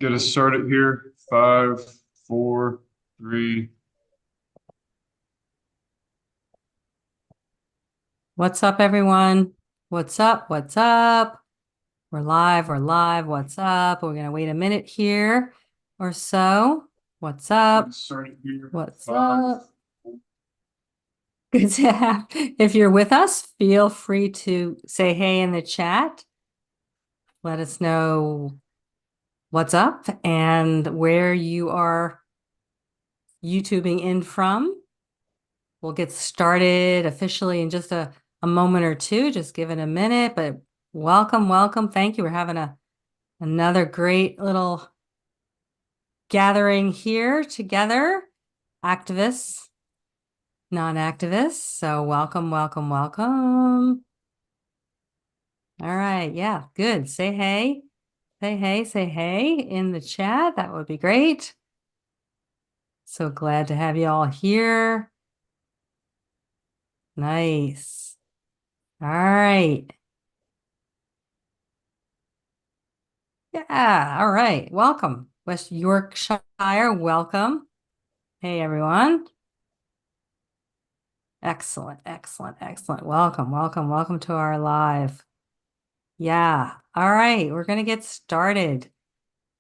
get us started here. 5, 4, 3. What's up, everyone? What's up? What's up? We're live. We're live. What's up? We're going to wait a minute here or so. What's Get up? us started here. What's 5. up? Good to have. If you're with us, feel free to say hey in the chat. Let us know what's up and where you are YouTubing in from. We'll get started officially in just a moment or two. Just give it a minute, but welcome, welcome. Thank you. We're having another great little gathering here together, activists, non-activists. So welcome, welcome, welcome. All right. Yeah, good. Say hey. Say hey, say hey in the chat. That would be great. So glad to have you all here. Nice. All right. Yeah. All right. Welcome. West Yorkshire. Welcome. Hey, everyone. Excellent, excellent, excellent. Welcome, welcome, welcome to our live. Yeah. All right. We're going to get started.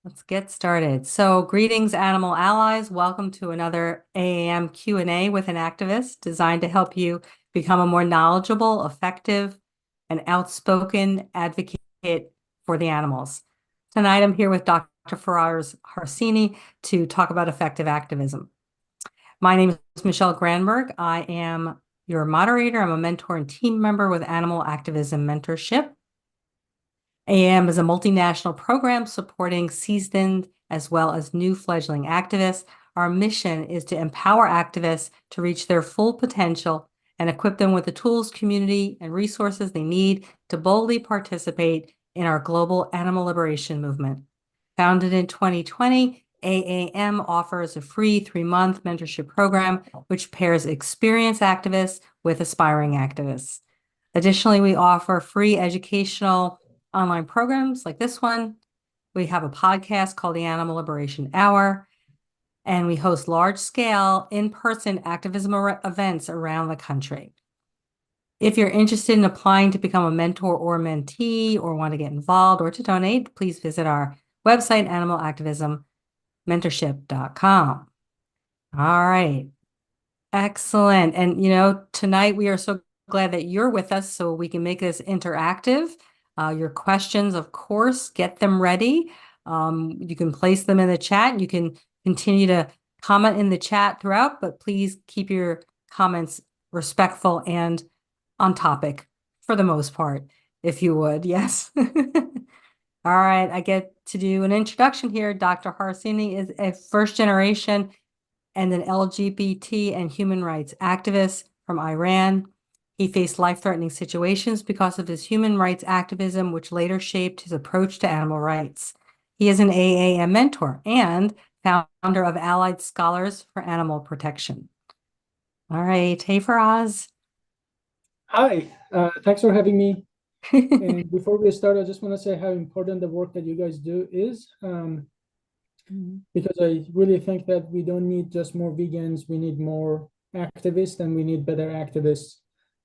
Let's get started. So greetings, animal allies. Welcome to another AAM Q&A with an activist designed to help you become a more knowledgeable, effective, and outspoken advocate for the animals. Tonight, I'm here with Dr. Faraz Harsini to talk about effective activism. My name is Michelle Granberg. I am your moderator. I'm a mentor and team member with Animal Activism Mentorship. AAM is a multinational program supporting seasoned as well as new fledgling activists. Our mission is to empower activists to reach their full potential and equip them with the tools, community, and resources they need to boldly participate in our global animal liberation movement. Founded in 2020, AAM offers a free 3-month mentorship program which pairs experienced activists with aspiring activists. Additionally, we offer free educational online programs like this one. We have a podcast called the Animal Liberation Hour, and we host large-scale in-person activism events around the country. If you're interested in applying to become a mentor or mentee or want to get involved or to donate, please visit our website, animalactivismmentorship.com. All right. Excellent. And, tonight we are so glad that you're with us so we can make this interactive. Your questions, of course, get them ready. You can place them in the chat. You can continue to comment in the chat throughout, but please keep your comments respectful and on topic for the most part, if you would. Yes. All right. I get to do an introduction here. Dr. Harsini is a first generation and an LGBT and human rights activist from Iran. He faced life-threatening situations because of his human rights activism, which later shaped his approach to animal rights. He is an AAM mentor and founder of Allied Scholars for Animal Protection. All right. Hey, Faraz. Hi, thanks for having me. And before we start, I just want to say how important the work that you guys do is, because I really think that we don't need just more vegans, we need more activists and we need better activists.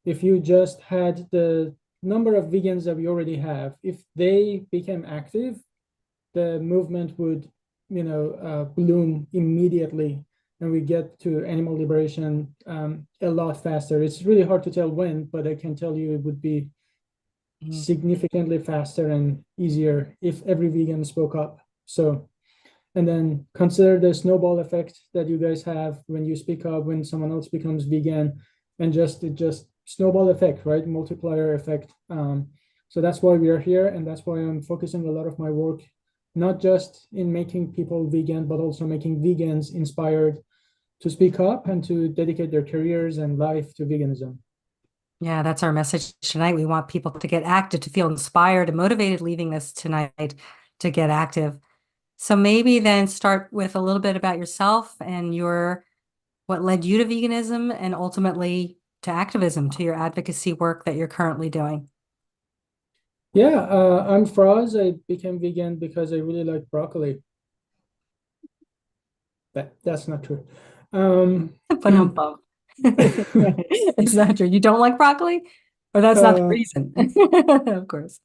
If you just had the number of vegans that we already have, if they became active, the movement would, bloom immediately and we get to animal liberation a lot faster. It's really hard to tell when, but I can tell you it would be significantly faster and easier if every vegan spoke up. So, and then consider the snowball effect that you guys have when you speak up, when someone else becomes vegan, and it just snowball effect, right? Multiplier effect. So that's why we are here, and that's why I'm focusing a lot of my work, not just in making people vegan, but also making vegans inspired to speak up and to dedicate their careers and life to veganism. Yeah, that's our message tonight. We want people to get active, to feel inspired and motivated leaving this tonight to get active. So maybe then start with a little bit about yourself and what led you to veganism and ultimately to activism, to your advocacy work that you're currently doing. Yeah, I'm Faraz. I became vegan because I really like broccoli. that's not true. But it's not true. You don't like broccoli? Or that's not the reason. Of course.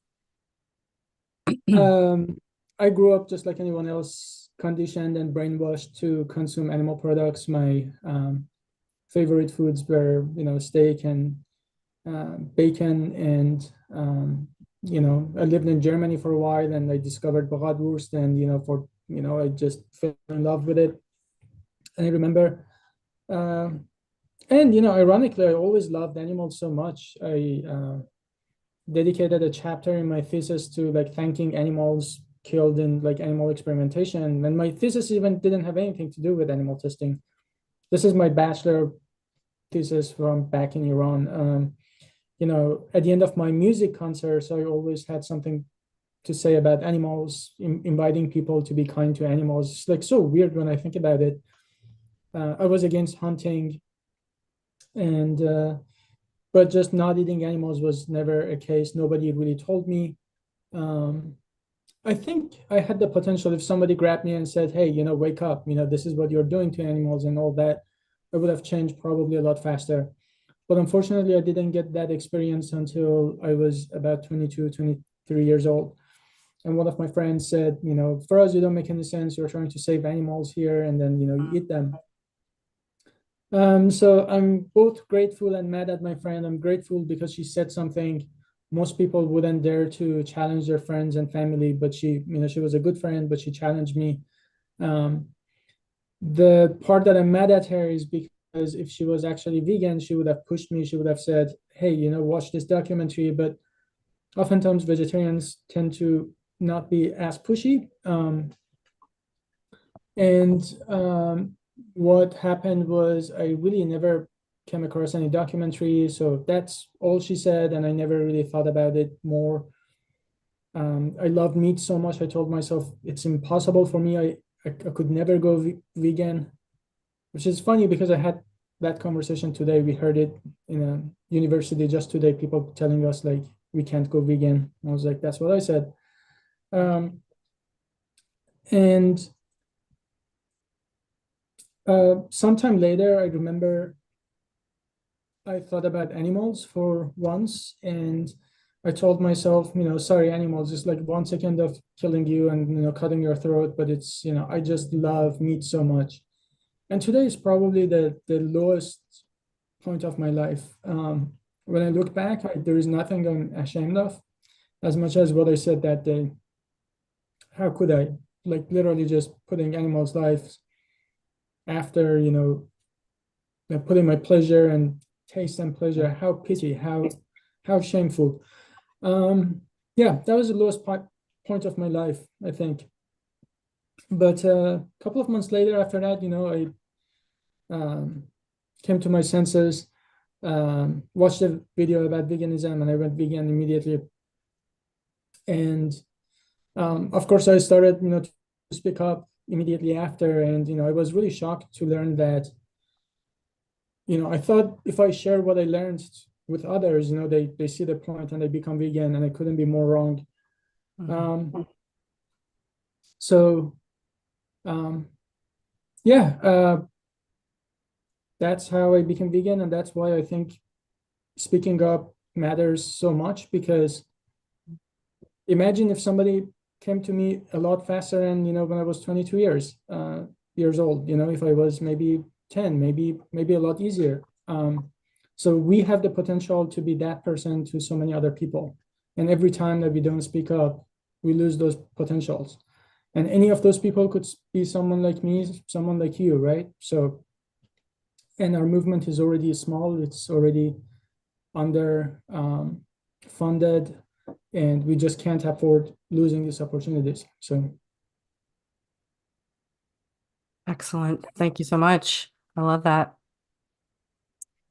I grew up just like anyone else, conditioned and brainwashed to consume animal products. My favorite foods were, steak and bacon. And, I lived in Germany for a while, and I discovered bratwurst, and, I just fell in love with it. And I remember, and, ironically, I always loved animals so much. I dedicated a chapter in my thesis to like thanking animals killed in like animal experimentation. And my thesis even didn't have anything to do with animal testing. This is my bachelor thesis from back in Iran. At the end of my music concerts, I always had something to say about animals, inviting people to be kind to animals. It's like so weird when I think about it. I was against hunting, and but just not eating animals was never a case. Nobody really told me. I think I had the potential if somebody grabbed me and said, hey, wake up, this is what you're doing to animals and all that, I would have changed probably a lot faster. But unfortunately, I didn't get that experience until I was about 22, 23 years old. And one of my friends said, Faraz, you don't make any sense. You're trying to save animals here, and then, you eat them. So I'm both grateful and mad at my friend. I'm grateful because she said something most people wouldn't dare to challenge their friends and family, but she was a good friend, but she challenged me. The part that I'm mad at her is because if she was actually vegan, she would have pushed me. She would have said, hey, watch this documentary. But oftentimes vegetarians tend to not be as pushy. What happened was I really never came across any documentary. So that's all she said. And I never really thought about it more. I love meat so much. I told myself it's impossible for me. I could never go vegan, which is funny because I had that conversation today. We heard it in a university just today, people telling us like, we can't go vegan. I was like, that's what I said. Sometime later, I remember I thought about animals for once, and I told myself, sorry, animals, it's like 1 second of killing you and, cutting your throat, but it's, I just love meat so much. And today is probably the lowest point of my life. When I look back, there is nothing I'm ashamed of as much as what I said that day. How could I, like literally just putting animals' lives after, putting my pleasure and taste and pleasure, how pity, how shameful. Yeah, that was the lowest point of my life, I think. But a couple of months later after that, I came to my senses, watched a video about veganism, and I went vegan immediately. And of course, I started, to speak up immediately after. And, I was really shocked to learn that, I thought if I share what I learned with others, they see the point and they become vegan, and I couldn't be more wrong. So, yeah, that's how I became vegan. And that's why I think speaking up matters so much, because imagine if somebody came to me a lot faster and, when I was 22 years old, if I was maybe 10, maybe a lot easier. So we have the potential to be that person to so many other people. And every time that we don't speak up, we lose those potentials. And any of those people could be someone like me, someone like you, right? So, and our movement is already small. It's already under funded, and we just can't afford losing these opportunities. So. Excellent. Thank you so much. I love that.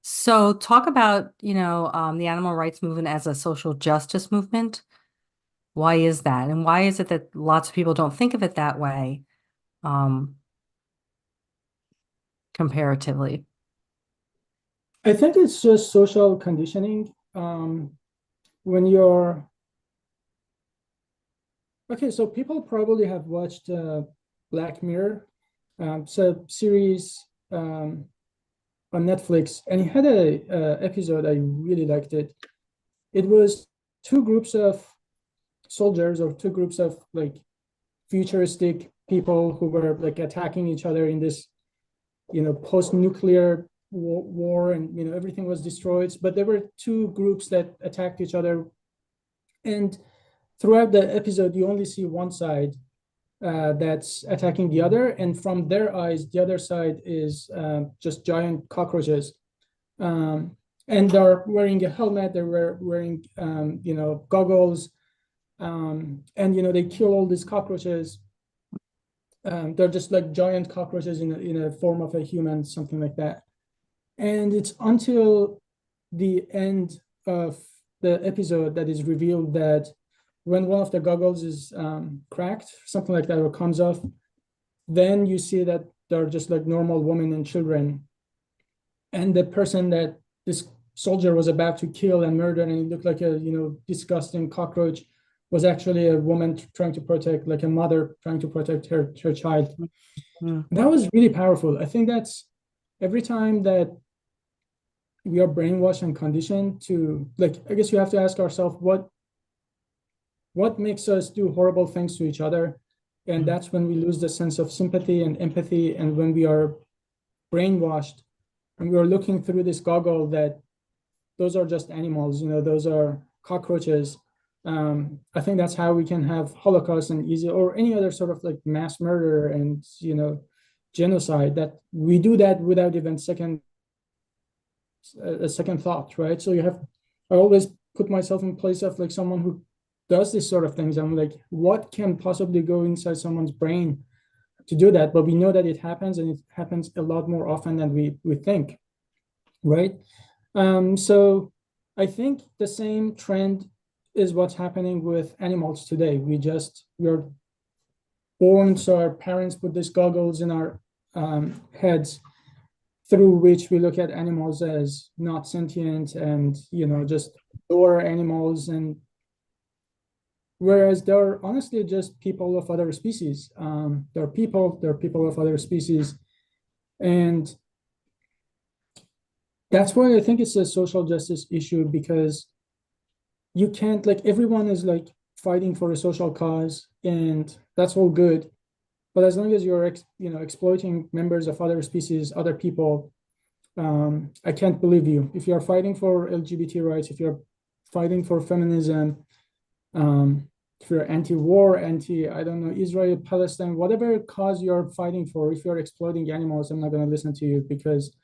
So talk about, the animal rights movement as a social justice movement. Why is that? And why is it that lots of people don't think of it that way, comparatively? I think it's just social conditioning. When you're okay, so people probably have watched Black Mirror. It's a series on Netflix, and it had a episode I really liked it. It was two groups of soldiers or two groups of like futuristic people who were like attacking each other in this, post-nuclear war, and everything was destroyed. But there were two groups that attacked each other, and throughout the episode, you only see one side that's attacking the other, and from their eyes, the other side is just giant cockroaches. And they're wearing a helmet. They're wearing, goggles, and they kill all these cockroaches. They're just like giant cockroaches in a form of a human, something like that. And it's until the end of the episode that is revealed that when one of the goggles is cracked, something like that, or comes off, then you see that they're just like normal women and children. And the person that this soldier was about to kill and murder, and it looked like a disgusting cockroach, was actually a woman trying to protect, like a mother trying to protect her child. Mm. That was really powerful. I think that's every time that we are brainwashed and conditioned to, like, I guess you have to ask ourselves what makes us do horrible things to each other. And that's when we lose the sense of sympathy and empathy. And when we are brainwashed and we are looking through this goggle that those are just animals, those are cockroaches. I think that's how we can have Holocaust and easy or any other sort of like mass murder and genocide, that we do that without even a second thought, right? So I always put myself in place of like someone who does this sort of things. I'm like, what can possibly go inside someone's brain to do that? But we know that it happens, and it happens a lot more often than we think, right? So I think the same trend is what's happening with animals today. We're born, so our parents put these goggles in our heads, through which we look at animals as not sentient and just lower animals, and whereas they're honestly just people of other species. They're people of other species, and that's why I think it's a social justice issue, because you can't, like, everyone is like fighting for a social cause, and that's all good. But as long as you're exploiting members of other species, other people, I can't believe you. If you're fighting for LGBT rights, if you're fighting for feminism, if you're anti-war, I don't know, Israel, Palestine, whatever cause you're fighting for, if you're exploiting animals, I'm not going to listen to you, because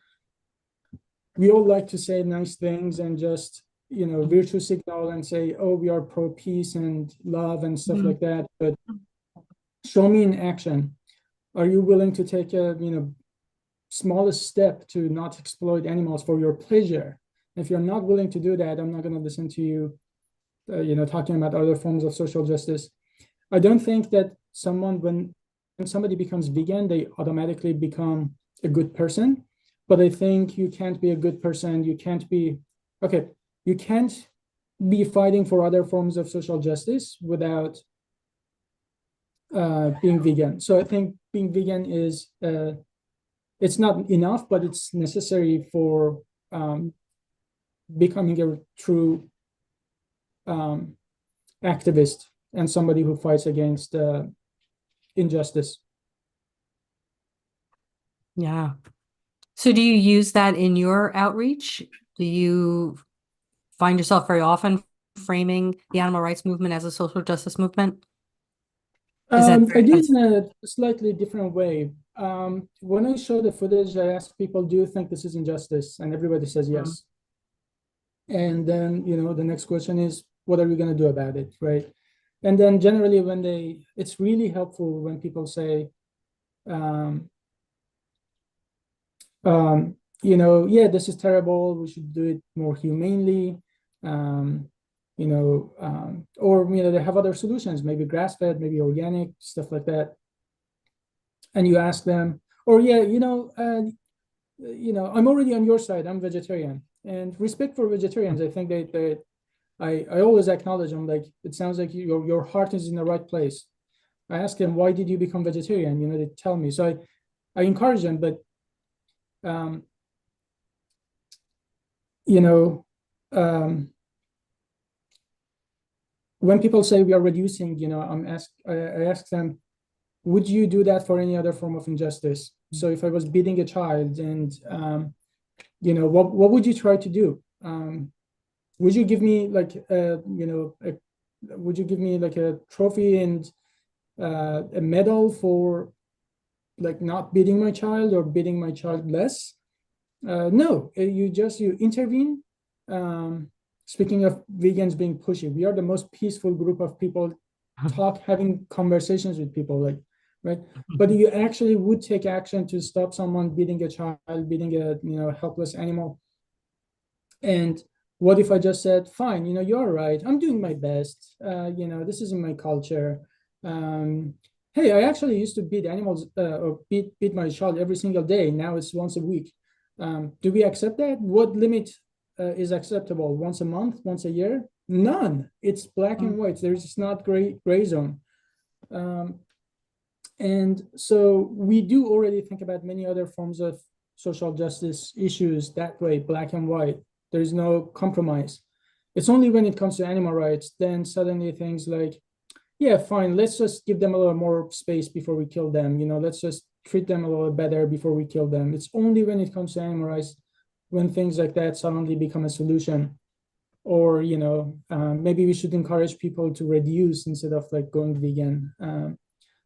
we all like to say nice things and just virtue signal and say, oh, we are pro peace and love and stuff like that. But show me in action. Are you willing to take a smallest step to not exploit animals for your pleasure? If you're not willing to do that, I'm not going to listen to you. Talking about other forms of social justice. I don't think that when somebody becomes vegan, they automatically become a good person. But I think you can't be a good person. You can't be fighting for other forms of social justice without being vegan. So I think being vegan is it's not enough, but it's necessary for becoming a true activist and somebody who fights against injustice. Yeah. So do you use that in your outreach? Do you find yourself very often framing the animal rights movement as a social justice movement? I do it in a slightly different way. When I show the footage, I ask people, do you think this is injustice? And everybody says yes. And then, the next question is, what are you going to do about it, right? And then generally it's really helpful when people say, yeah, this is terrible, we should do it more humanely, or they have other solutions, maybe grass-fed, maybe organic, stuff like that. And you ask them, or I'm already on your side, I'm vegetarian. And respect for vegetarians, I think I always acknowledge them, like, it sounds like your heart is in the right place. I ask them, why did you become vegetarian? They tell me. So I encourage them, but you know, when people say we are reducing, you know, I ask them, would you do that for any other form of injustice? So if I was beating a child and, you know, what would you try to do? Would you give me like, would you give me like a trophy and a medal for like not beating my child or beating my child less? No, you intervene. Speaking of vegans being pushy, we are the most peaceful group of people having conversations with people, like, right? But you actually would take action to stop someone beating a child, beating a, you know, helpless animal. And what if I just said, fine, you know, you're right, I'm doing my best, you know, this isn't my culture. Hey, I actually used to beat animals or beat my child every single day. Now it's once a week. Do we accept that? What limit is acceptable? Once a month, once a year? None. It's black and white. There's not gray zone. And so we do already think about many other forms of social justice issues that way, black and white. There is no compromise. It's only when it comes to animal rights, then suddenly things like, yeah, fine, let's just give them a little more space before we kill them. You know, let's just treat them a little better before we kill them. It's only when it comes to animal rights when things like that suddenly become a solution. Or, you know, maybe we should encourage people to reduce instead of like going vegan.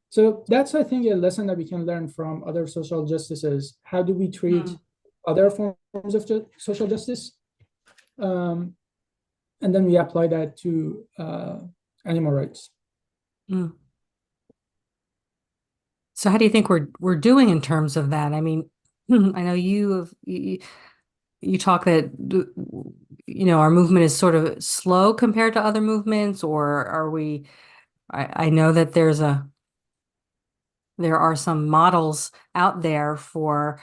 So that's, I think, a lesson that we can learn from other social justices. How do we treat other forms of social justice? And then we apply that to animal rights. So how do you think we're doing in terms of that? I mean, I know you talk that, you know, our movement is sort of slow compared to other movements, or are we? I know that there are some models out there for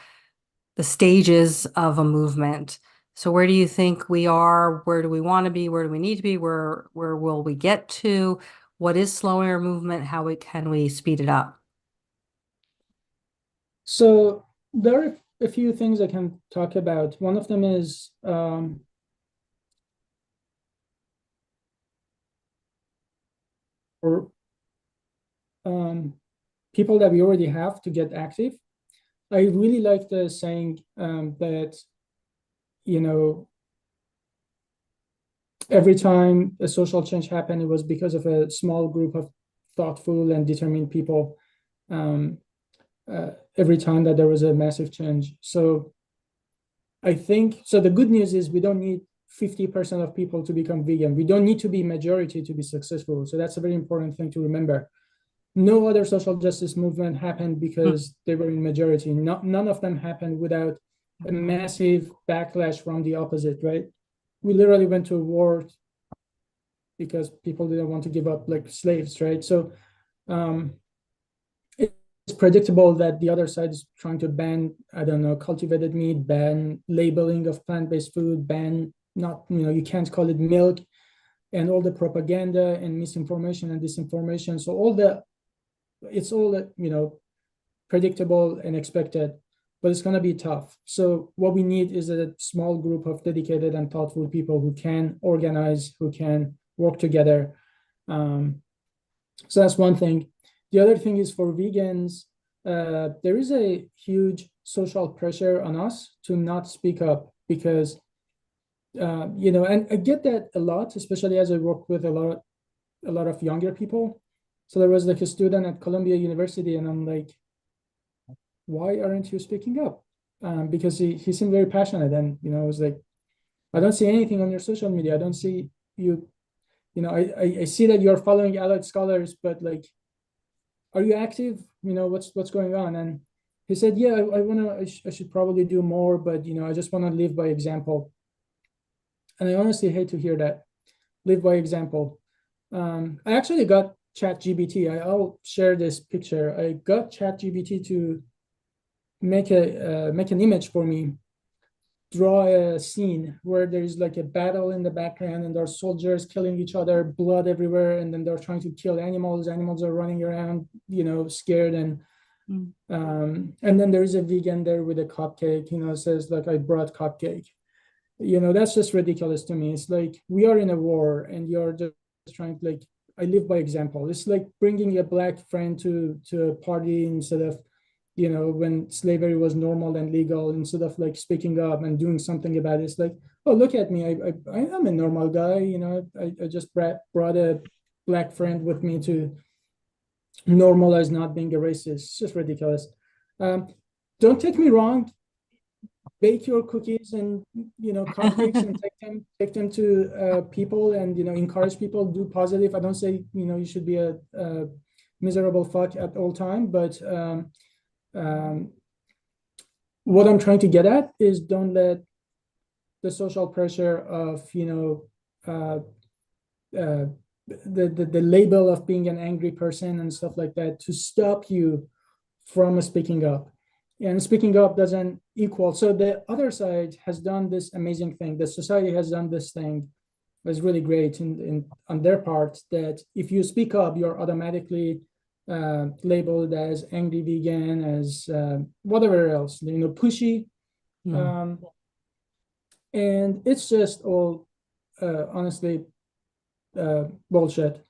the stages of a movement. So where do you think we are? Where do we want to be? Where do we need to be? Where will we get to? What is slowing our movement? How can we speed it up? So there are a few things I can talk about. One of them is for people that we already have to get active. I really like the saying that, you know, every time a social change happened, it was because of a small group of thoughtful and determined people. Every time that there was a massive change. So I think, so the good news is we don't need 50% of people to become vegan. We don't need to be majority to be successful. So that's a very important thing to remember. No other social justice movement happened because they were in majority. None of them happened without a massive backlash from the opposite, right? We literally went to a war because people didn't want to give up like slaves, right? So it's predictable that the other side is trying to ban, I don't know, cultivated meat, ban labeling of plant-based food, ban not, you know, you can't call it milk, and all the propaganda and misinformation and disinformation. So it's all, you know, predictable and expected, but it's going to be tough. So what we need is a small group of dedicated and thoughtful people who can organize, who can work together. So that's one thing. The other thing is for vegans, there is a huge social pressure on us to not speak up because, you know, and I get that a lot, especially as I work with a lot of younger people. So there was like a student at Columbia University, and I'm like, why aren't you speaking up? Because he seemed very passionate, and, you know, I was like, I don't see anything on your social media. I don't see you, you know, I see that you're following allied scholars, but like, are you active? You know, what's going on? And he said, yeah, I should probably do more, but, you know, I just want to live by example. And I honestly hate to hear that, live by example. I actually got ChatGPT. I'll share this picture. I got ChatGPT to make an image for me, draw a scene where there's like a battle in the background and there are soldiers killing each other, blood everywhere, and then they're trying to kill animals. Animals are running around, you know, scared, and Mm. And then there is a vegan there with a cupcake, says like, I brought cupcake. That's just ridiculous to me. It's like, we are in a war and you're just trying to, like, I live by example. It's like bringing a black friend to a party instead of, when slavery was normal and legal, instead of like speaking up and doing something about it. It's like, oh, look at me. I am a normal guy. I just brought a black friend with me to normalize not being a racist. It's just ridiculous. Don't take me wrong. Bake your cookies and cupcakes and take them to people and encourage people, do positive. I don't say you should be a miserable fuck at all time, but what I'm trying to get at is, don't let the social pressure of the label of being an angry person and stuff like that to stop you from speaking up. And speaking up doesn't equal. So the other side has done this amazing thing. The society has done this thing that's really great on their part, that if you speak up, you're automatically labeled as angry vegan, as whatever else, pushy. Mm. And it's just all honestly bullshit.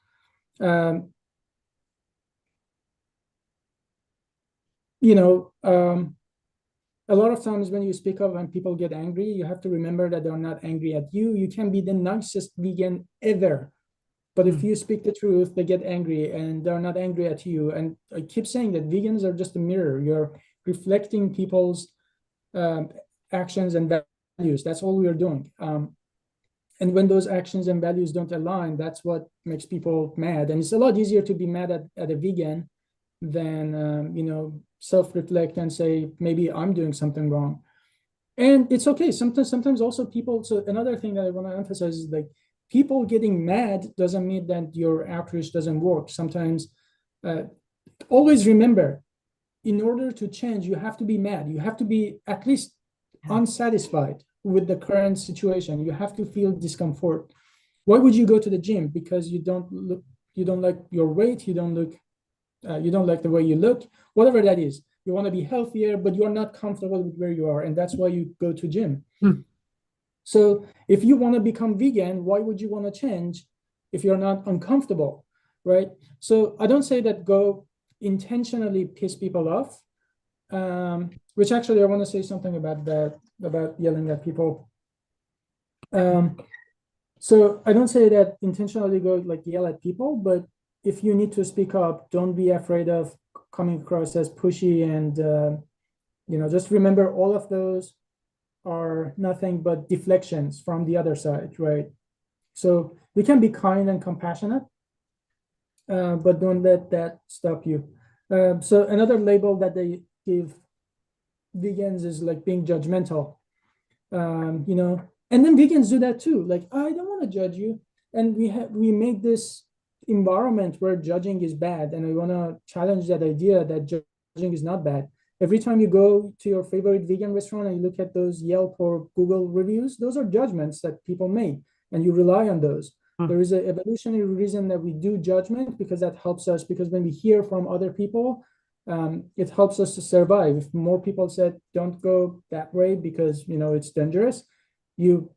A lot of times when you speak up and people get angry, you have to remember that they're not angry at you. You can be the nicest vegan ever, but if you speak the truth, they get angry and they're not angry at you. And I keep saying that vegans are just a mirror. You're reflecting people's actions and values. That's all we are doing. And when those actions and values don't align, that's what makes people mad. And it's a lot easier to be mad at a vegan than self-reflect and say, maybe I'm doing something wrong. And it's okay. Sometimes also people, so another thing that I want to emphasize is, like, people getting mad doesn't mean that your outreach doesn't work. Sometimes always remember, in order to change, you have to be mad. You have to be at least unsatisfied with the current situation. You have to feel discomfort. Why would you go to the gym? Because you don't like your weight, you don't like the way you look, whatever that is. You want to be healthier, but you're not comfortable with where you are, and that's why you go to gym. So if you want to become vegan, why would you want to change if you're not uncomfortable, right? So I don't say that go intentionally piss people off, which actually I want to say something about that, about yelling at people. So I don't say that intentionally go like yell at people, but if you need to speak up, don't be afraid of coming across as pushy, and just remember, all of those are nothing but deflections from the other side, right? So you can be kind and compassionate, but don't let that stop you. So another label that they give vegans is like being judgmental, and then vegans do that too. Like, I don't want to judge you, and we make this environment where judging is bad, and I want to challenge that idea that judging is not bad. Every time you go to your favorite vegan restaurant and you look at those Yelp or Google reviews, those are judgments that people made, and you rely on those. There is an evolutionary reason that we do judgment, because that helps us, because when we hear from other people, it helps us to survive. If more people said, don't go that way because it's dangerous, you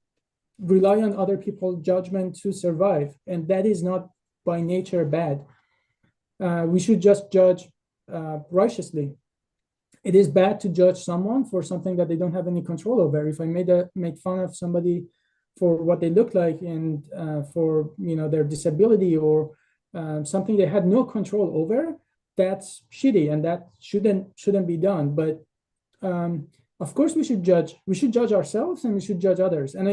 rely on other people's judgment to survive, and that is not by nature bad. We should just judge righteously. It is bad to judge someone for something that they don't have any control over. If I make fun of somebody for what they look like, and for their disability, or something they had no control over, that's shitty, and that shouldn't be done. But of course we should judge. We should judge ourselves, and we should judge others. And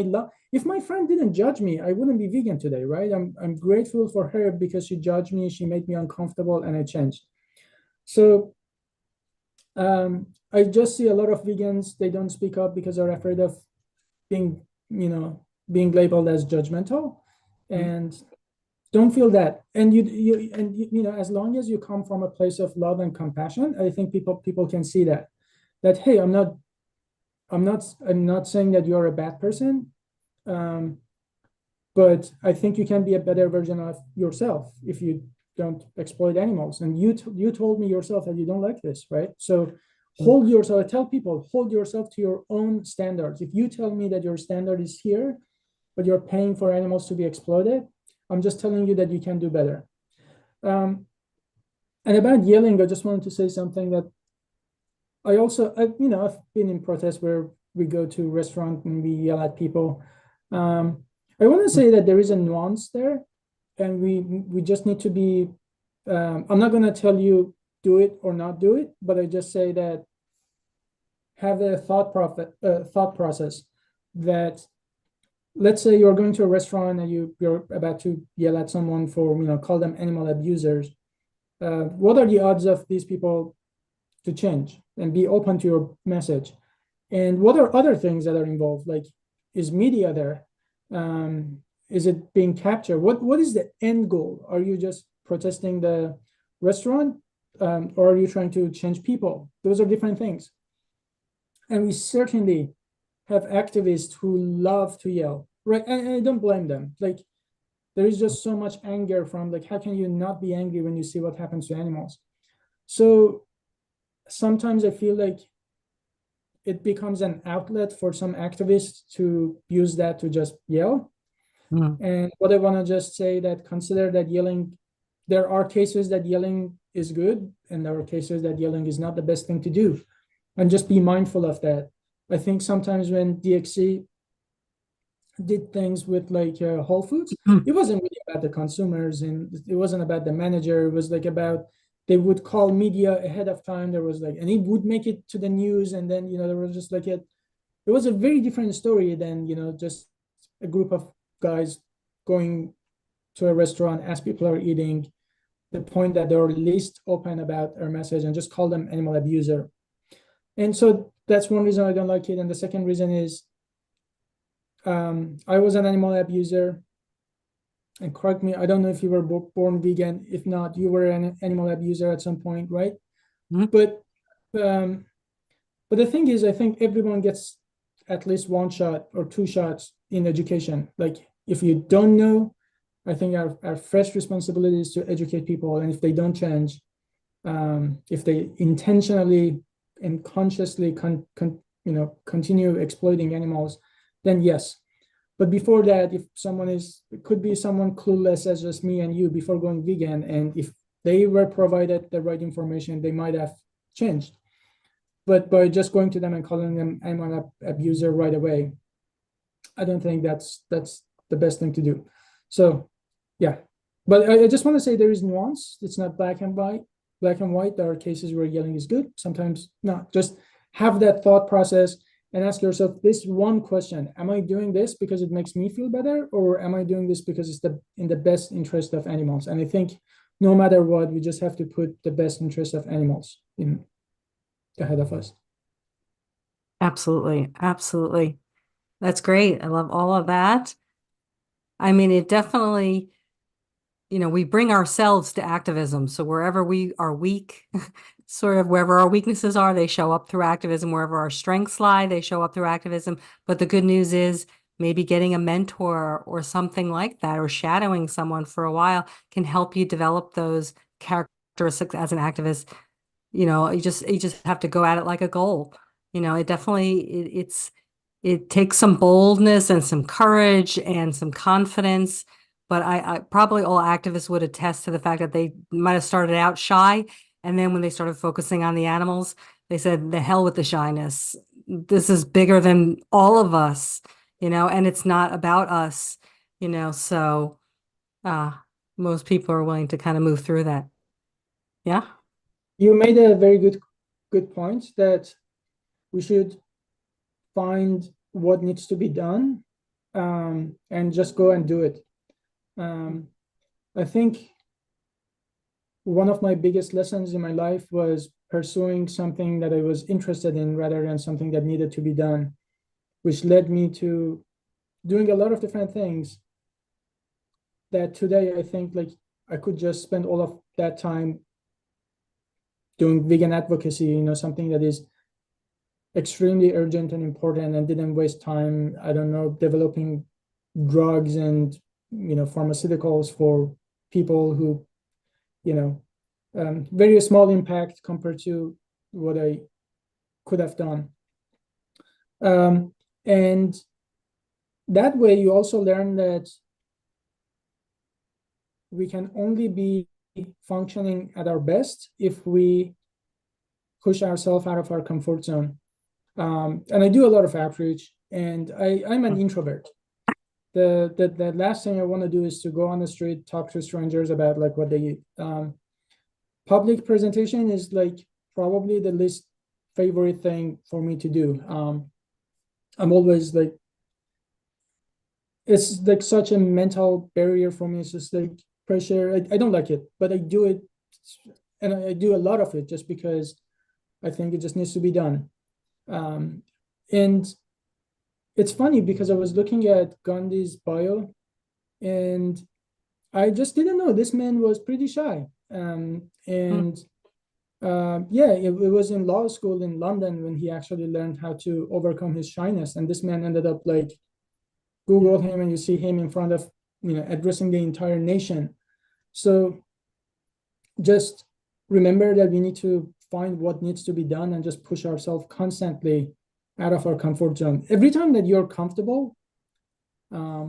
if my friend didn't judge me, I wouldn't be vegan today, right? I'm grateful for her, because she judged me, she made me uncomfortable, and I changed. So I just see a lot of vegans, they don't speak up because they're afraid of being labeled as judgmental, and don't feel that. And as long as you come from a place of love and compassion, I think people can see that hey, I'm not saying that you're a bad person, but I think you can be a better version of yourself if you don't exploit animals. And you told me yourself that you don't like this, right? So hold yourself, I tell people, hold yourself to your own standards. If you tell me that your standard is here, but you're paying for animals to be exploited, I'm just telling you that you can do better. And about yelling, I just wanted to say something that I've been in protests where we go to a restaurant and we yell at people. I want to say that there is a nuance there, and we just need to be. I'm not going to tell you do it or not do it, but I just say that have a thought process that, let's say you're going to a restaurant and you're about to yell at someone for call them animal abusers. What are the odds of these people to change and be open to your message? And what are other things that are involved? Like, is media there? Is it being captured? What is the end goal? Are you just protesting the restaurant, or are you trying to change people? Those are different things. And we certainly have activists who love to yell, right? And I don't blame them. Like, there is just so much anger from, like, how can you not be angry when you see what happens to animals? So sometimes I feel like it becomes an outlet for some activists to use that to just yell. And what I want to just say that consider that yelling, there are cases that yelling is good, and there are cases that yelling is not the best thing to do. And just be mindful of that. I think sometimes when DXC did things with like Whole Foods, it wasn't really about the consumers, and it wasn't about the manager. It was like about, they would call media ahead of time. There was like, and it would make it to the news. And then, there was just like it was a very different story than, just a group of guys going to a restaurant as people are eating, the point that they're least open about our message and just call them animal abuser. And so that's one reason I don't like it. And the second reason is, I was an animal abuser, and correct me, I don't know if you were born vegan. If not, you were an animal abuser at some point, right? But the thing is, I think everyone gets at least one shot or two shots in education. Like, if you don't know, I think our first responsibility is to educate people. And if they don't change, if they intentionally and consciously continue exploiting animals, then yes. But before that, if someone it could be someone clueless as just me and you before going vegan, and if they were provided the right information, they might have changed. But by just going to them and calling them animal abuser right away, I don't think that's the best thing to do. So, yeah. But I just want to say there is nuance. It's not black and white. There are cases where yelling is good, sometimes not. Just have that thought process and ask yourself this one question: am I doing this because it makes me feel better, or am I doing this because it's in the best interest of animals? And I think no matter what, we just have to put the best interest of animals ahead of us. Absolutely. Absolutely. That's great. I love all of that. I mean, it definitely, we bring ourselves to activism. So wherever we are weak, sort of wherever our weaknesses are, they show up through activism. Wherever our strengths lie, they show up through activism. But the good news is maybe getting a mentor or something like that, or shadowing someone for a while, can help you develop those characteristics as an activist. You just have to go at it like a goal. It definitely, it takes some boldness and some courage and some confidence. But I probably all activists would attest to the fact that they might have started out shy, and then when they started focusing on the animals, they said, the hell with the shyness. This is bigger than all of us, and it's not about us, so most people are willing to kind of move through that. Yeah. You made a very good point that we should find what needs to be done, and just go and do it. I think one of my biggest lessons in my life was pursuing something that I was interested in rather than something that needed to be done, which led me to doing a lot of different things that today I think like I could just spend all of that time doing vegan advocacy, something that is extremely urgent and important, and didn't waste time, I don't know, developing drugs and pharmaceuticals for people who very small impact compared to what I could have done. And that way you also learn that we can only be functioning at our best if we push ourselves out of our comfort zone. And I do a lot of outreach, and I'm an introvert. The last thing I want to do is to go on the street, talk to strangers about like what they eat. Public presentation is like probably the least favorite thing for me to do. I'm always like, it's like such a mental barrier for me. It's just like pressure. I don't like it, but I do it, and I do a lot of it just because I think it just needs to be done. And it's funny because I was looking at Gandhi's bio, and I just didn't know this man was pretty shy. Yeah, it was in law school in London when he actually learned how to overcome his shyness. And this man ended up like, Google him and you see him in front of, addressing the entire nation. So just remember that we need to find what needs to be done and just push ourselves constantly out of our comfort zone. Every time that you're comfortable, there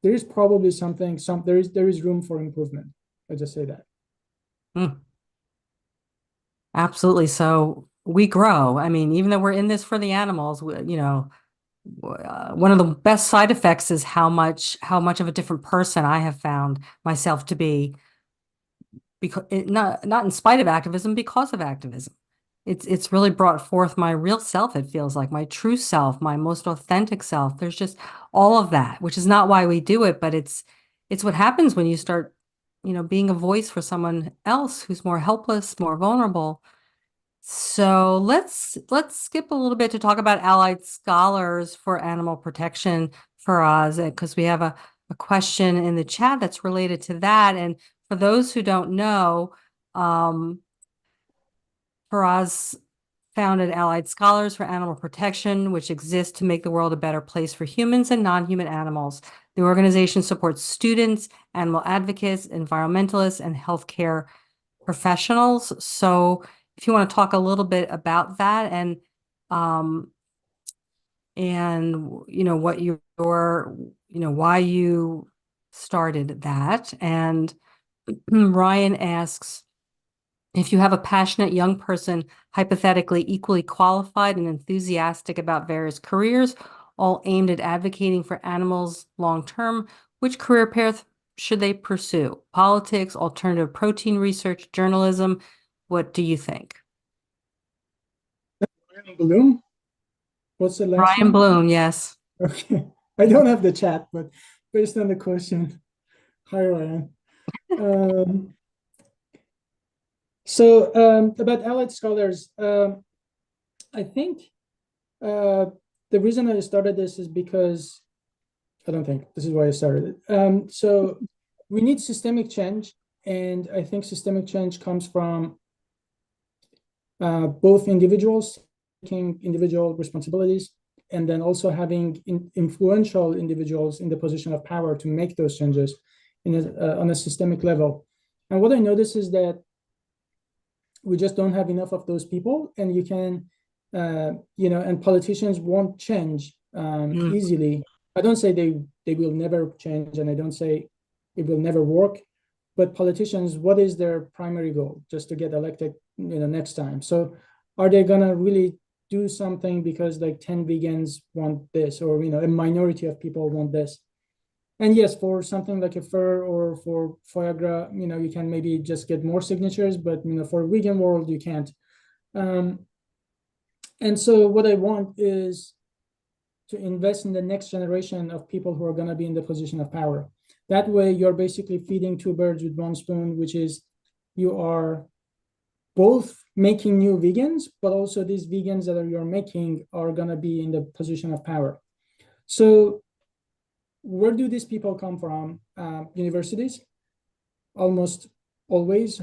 is probably there is room for improvement. I just say that. Absolutely. So we grow. I mean, even though we're in this for the animals, one of the best side effects is how much of a different person I have found myself to be, because not in spite of activism, because of activism. It's really brought forth my real self. It feels like my true self, my most authentic self. There's just all of that, which is not why we do it, but it's what happens when you start, being a voice for someone else who's more helpless, more vulnerable. So let's skip a little bit to talk about allied scholars for animal protection, Faraz, because we have a question in the chat that's related to that. And for those who don't know, Faraz founded Allied Scholars for Animal Protection, which exists to make the world a better place for humans and non-human animals. The organization supports students, animal advocates, environmentalists, and healthcare professionals. So if you want to talk a little bit about that and what why you started that. And Ryan asks, if you have a passionate young person, hypothetically equally qualified and enthusiastic about various careers, all aimed at advocating for animals long-term, which career path should they pursue? Politics, alternative protein research, journalism? What do you think? Ryan Bloom? What's the last Ryan name? Bloom, yes. Okay. I don't have the chat, but based on the question. Hi, Ryan. So about allied scholars, I think the reason I started this is because, I don't think, this is why I started it. So we need systemic change, and I think systemic change comes from both individuals taking individual responsibilities, and then also having influential individuals in the position of power to make those changes on a systemic level. And what I notice is that we just don't have enough of those people, and you can, and politicians won't change easily. I don't say they will never change, and I don't say it will never work, but politicians, what is their primary goal? Just to get elected, next time. So are they gonna really do something because like 10 vegans want this, or, a minority of people want this? And yes, for something like a fur or for foie gras, you can maybe just get more signatures, but for a vegan world, you can't. And so what I want is to invest in the next generation of people who are going to be in the position of power. That way, you're basically feeding two birds with one spoon, which is you are both making new vegans, but also these vegans that you're making are going to be in the position of power. So where do these people come from? Universities, almost always,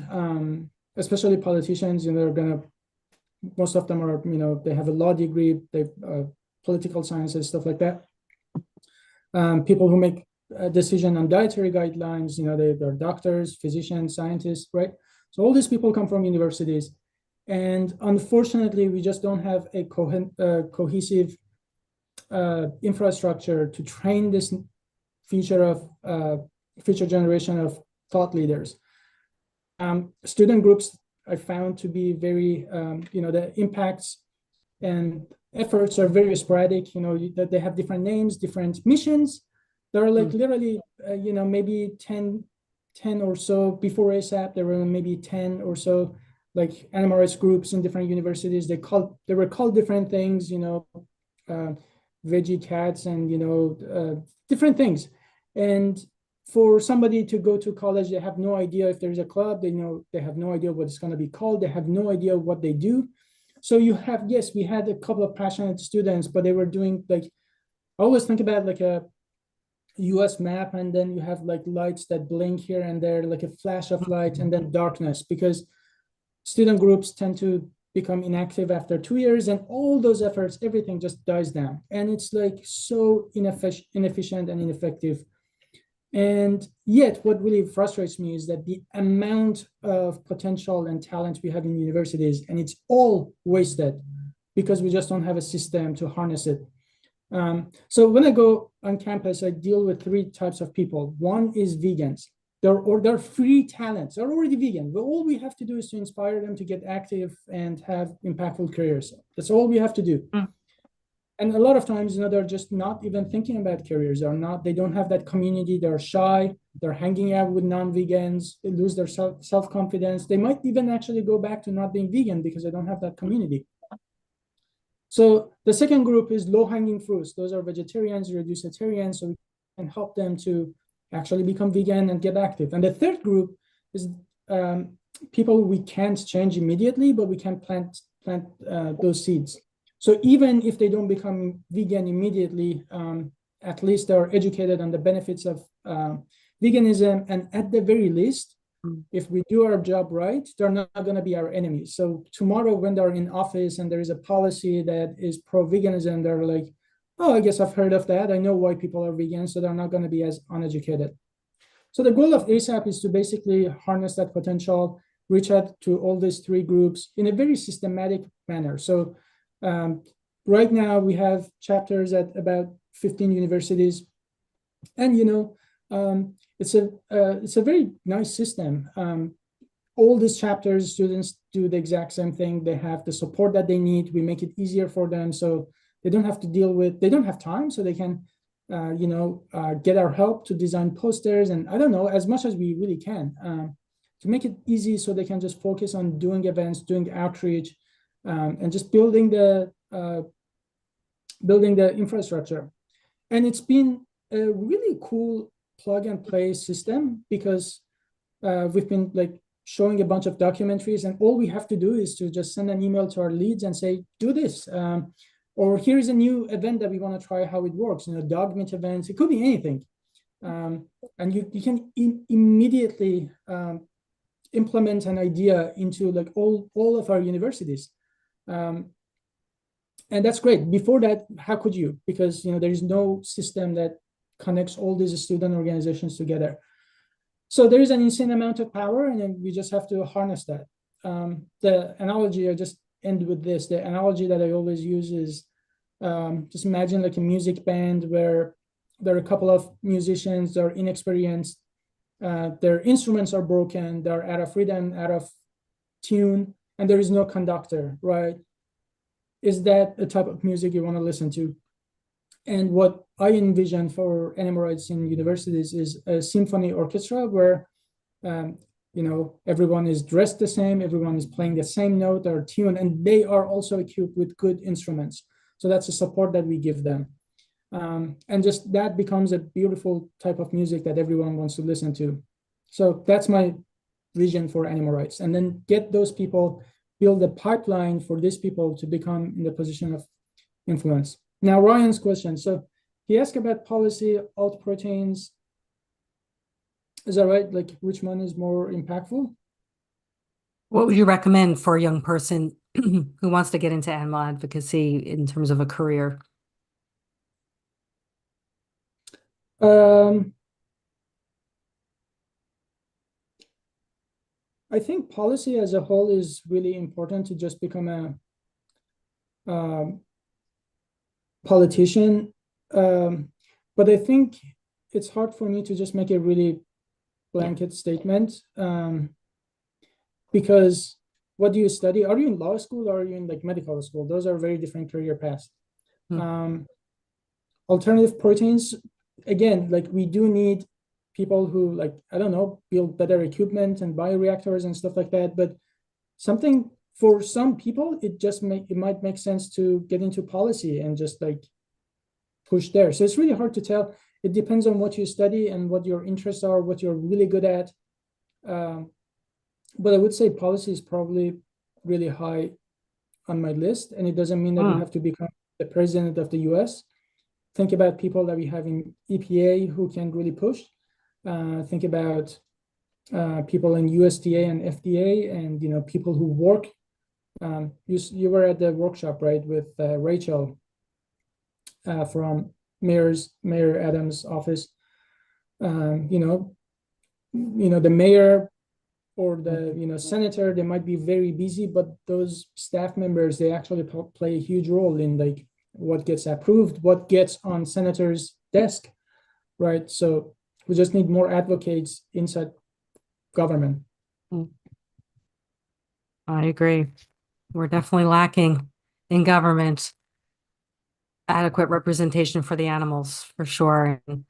especially politicians. They're gonna. Most of them are, they have a law degree, they political sciences, stuff like that. People who make a decision on dietary guidelines, they're doctors, physicians, scientists, right? So all these people come from universities. And unfortunately, we just don't have a cohesive infrastructure to train this future generation of thought leaders. Student groups I found to be very, the impacts and efforts are very sporadic, that they have different names, different missions. There are like literally, maybe 10 or so before ASAP, there were maybe 10 or so like animal rights groups in different universities. They were called different things, veggie cats and, different things. And for somebody to go to college, they have no idea if there's a club, they have no idea what it's going to be called. They have no idea what they do. So yes, we had a couple of passionate students, but they were doing like, I always think about like a US map, and then you have like lights that blink here and there, like a flash of light, and then darkness, because student groups tend to become inactive after 2 years, and all those efforts, everything just dies down. And it's like so inefficient and ineffective. And yet what really frustrates me is that the amount of potential and talent we have in universities, and it's all wasted because we just don't have a system to harness it. So when I go on campus, I deal with 3 types of people. One is vegans. They're free talents. They're already vegan. But all we have to do is to inspire them to get active and have impactful careers. That's all we have to do. And a lot of times, they're just not even thinking about careers. They don't have that community. They're shy. They're hanging out with non-vegans. They lose their self-confidence. They might even actually go back to not being vegan because they don't have that community. So the second group is low-hanging fruits. Those are vegetarians, reducitarians, so we can help them to actually become vegan and get active. And the third group is people we can't change immediately, but we can plant those seeds. So even if they don't become vegan immediately, at least they're educated on the benefits of veganism. And at the very least, if we do our job right, they're not going to be our enemies. So tomorrow when they're in office and there is a policy that is pro-veganism, they're like, oh, I guess I've heard of that. I know why people are vegan, so they're not going to be as uneducated. So the goal of ASAP is to basically harness that potential, reach out to all these 3 groups in a very systematic manner. So right now we have chapters at about 15 universities, and it's a very nice system. All these chapters, students do the exact same thing. They have the support that they need. We make it easier for them, so they don't have to they don't have time, so they can get our help to design posters, and I don't know, as much as we really can, to make it easy so they can just focus on doing events, doing outreach, and just building the infrastructure. And it's been a really cool plug and play system because we've been like showing a bunch of documentaries, and all we have to do is to just send an email to our leads and say, do this. Or here's a new event that we want to try how it works, dog meat events. It could be anything. And you can immediately implement an idea into like all of our universities. And that's great. Before that, how could you? Because there is no system that connects all these student organizations together. So there is an insane amount of power, and then we just have to harness that. The analogy, I just end with this. The analogy that I always use is just imagine like a music band where there are a couple of musicians, they're inexperienced, their instruments are broken, they're out of rhythm, out of tune, and there is no conductor, right? Is that the type of music you want to listen to? And what I envision for animal rights in universities is a symphony orchestra where, everyone is dressed the same, everyone is playing the same note or tune, and they are also equipped with good instruments. So that's the support that we give them. And just that becomes a beautiful type of music that everyone wants to listen to. So that's my vision for animal rights. And then get those people, build a pipeline for these people to become in the position of influence. Now, Ryan's question. So he asked about policy, alt proteins. Is that right? Like which one is more impactful? What would you recommend for a young person who wants to get into animal advocacy in terms of a career? I think policy as a whole is really important to just become a politician. But I think it's hard for me to just make a really blanket statement, because what do you study? Are you in law school or are you in like medical school? Those are very different career paths. Alternative proteins, again, like we do need people who, like, I don't know, build better equipment and bioreactors and stuff like that. But something for some people, it might make sense to get into policy and just like push there. So it's really hard to tell. It depends on what you study and what your interests are, what you're really good at. But I would say policy is probably really high on my list. And it doesn't mean that you have to become the president of the US. Think about people that we have in EPA who can really push. Think about people in USDA and FDA, and people who work. You were at the workshop, right, with Rachel from Mayor Adams' office. The mayor or the senator, they might be very busy, but those staff members, they actually play a huge role in like what gets approved, what gets on senators' desk, right? So we just need more advocates inside government. I agree. We're definitely lacking in government adequate representation for the animals, for sure. And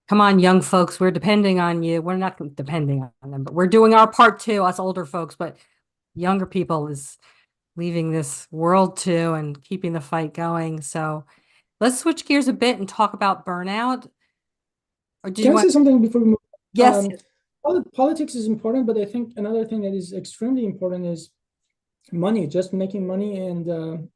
come on, young folks, we're depending on you. We're not depending on them, but we're doing our part too, us older folks. But younger people is leaving this world too and keeping the fight going. So let's switch gears a bit and talk about burnout. Or do you Can I want say something before we move? Yes. Politics is important, but I think another thing that is extremely important is money, just making money. And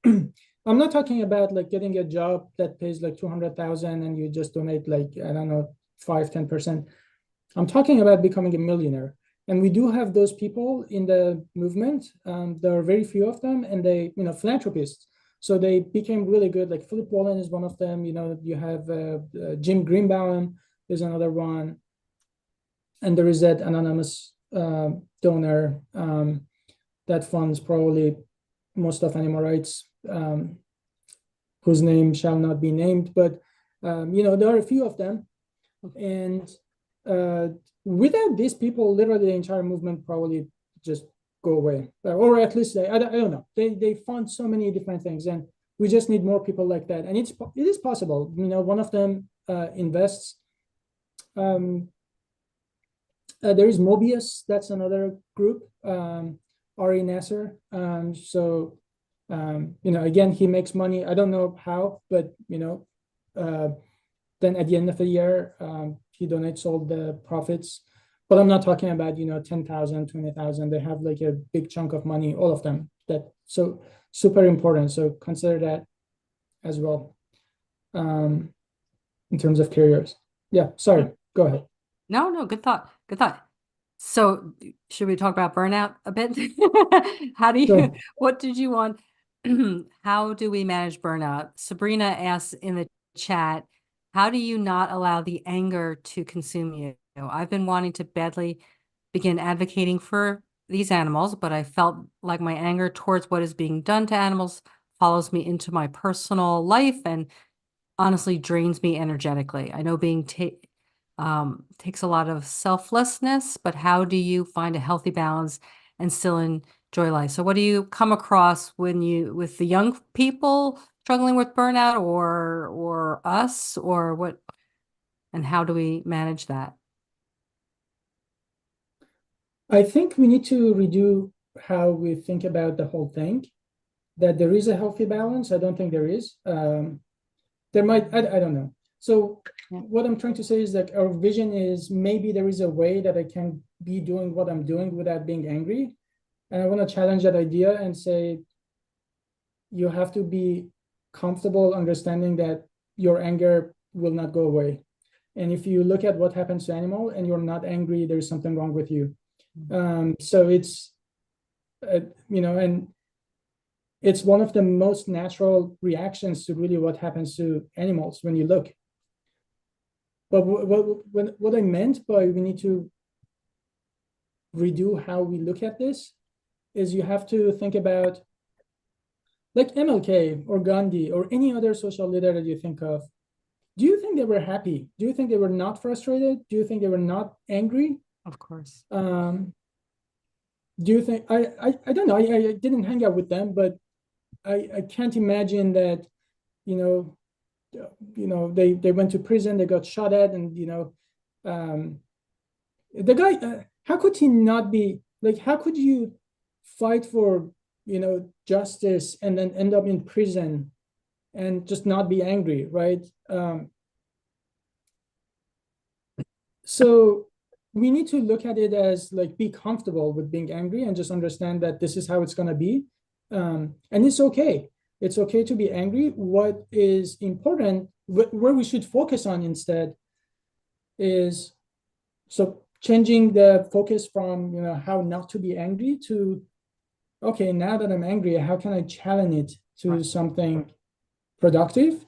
I'm not talking about like getting a job that pays like 200,000 and you just donate like, I don't know, 5-10%. I'm talking about becoming a millionaire. And we do have those people in the movement. There are very few of them, and they, philanthropists. So they became really good. Like Philip Wallen is one of them. You have Jim Greenbaum is another one. And there is that anonymous donor that funds probably most of animal rights, whose name shall not be named. But, there are a few of them. And without these people, literally the entire movement probably just go away. Or at least, I don't know. They fund so many different things. And we just need more people like that. And it is possible. One of them invests. There is Mobius, that's another group, Ari Nasser. Again, he makes money. I don't know how, but, then at the end of the year, he donates all the profits. But I'm not talking about, 10,000, 20,000. They have like a big chunk of money, all of them. So super important. So consider that as well, in terms of careers. Yeah, sorry, go ahead. No, good thought. Good thought. So should we talk about burnout a bit? Sure. What did you want? How do we manage burnout? Sabrina asks in the chat, how do you not allow the anger to consume you? I've been wanting to badly begin advocating for these animals, but I felt like my anger towards what is being done to animals follows me into my personal life and honestly drains me energetically. I know being takes a lot of selflessness, but how do you find a healthy balance and still enjoy life? So what do you come across with the young people struggling with burnout, or us, or what, and how do we manage that? I think we need to redo how we think about the whole thing, that there is a healthy balance. I don't think there is. There might, I don't know. So what I'm trying to say is that our vision is maybe there is a way that I can be doing what I'm doing without being angry. And I want to challenge that idea and say, you have to be comfortable understanding that your anger will not go away. And if you look at what happens to animal and you're not angry, there's something wrong with you. So it's, and it's one of the most natural reactions to really what happens to animals when you look. But what I meant by we need to redo how we look at this is you have to think about like MLK or Gandhi or any other social leader that you think of. Do you think they were happy? Do you think they were not frustrated? Do you think they were not angry? Of course. Do you think I don't know, I didn't hang out with them, but I can't imagine that, they went to prison, they got shot at, and the guy, how could he not be like, how could you fight for justice and then end up in prison and just not be angry, right? So we need to look at it as like, be comfortable with being angry and just understand that this is how it's going to be. And it's okay. It's okay to be angry. What is important, where we should focus on instead is, so changing the focus from, how not to be angry to, okay, now that I'm angry, how can I challenge it to something productive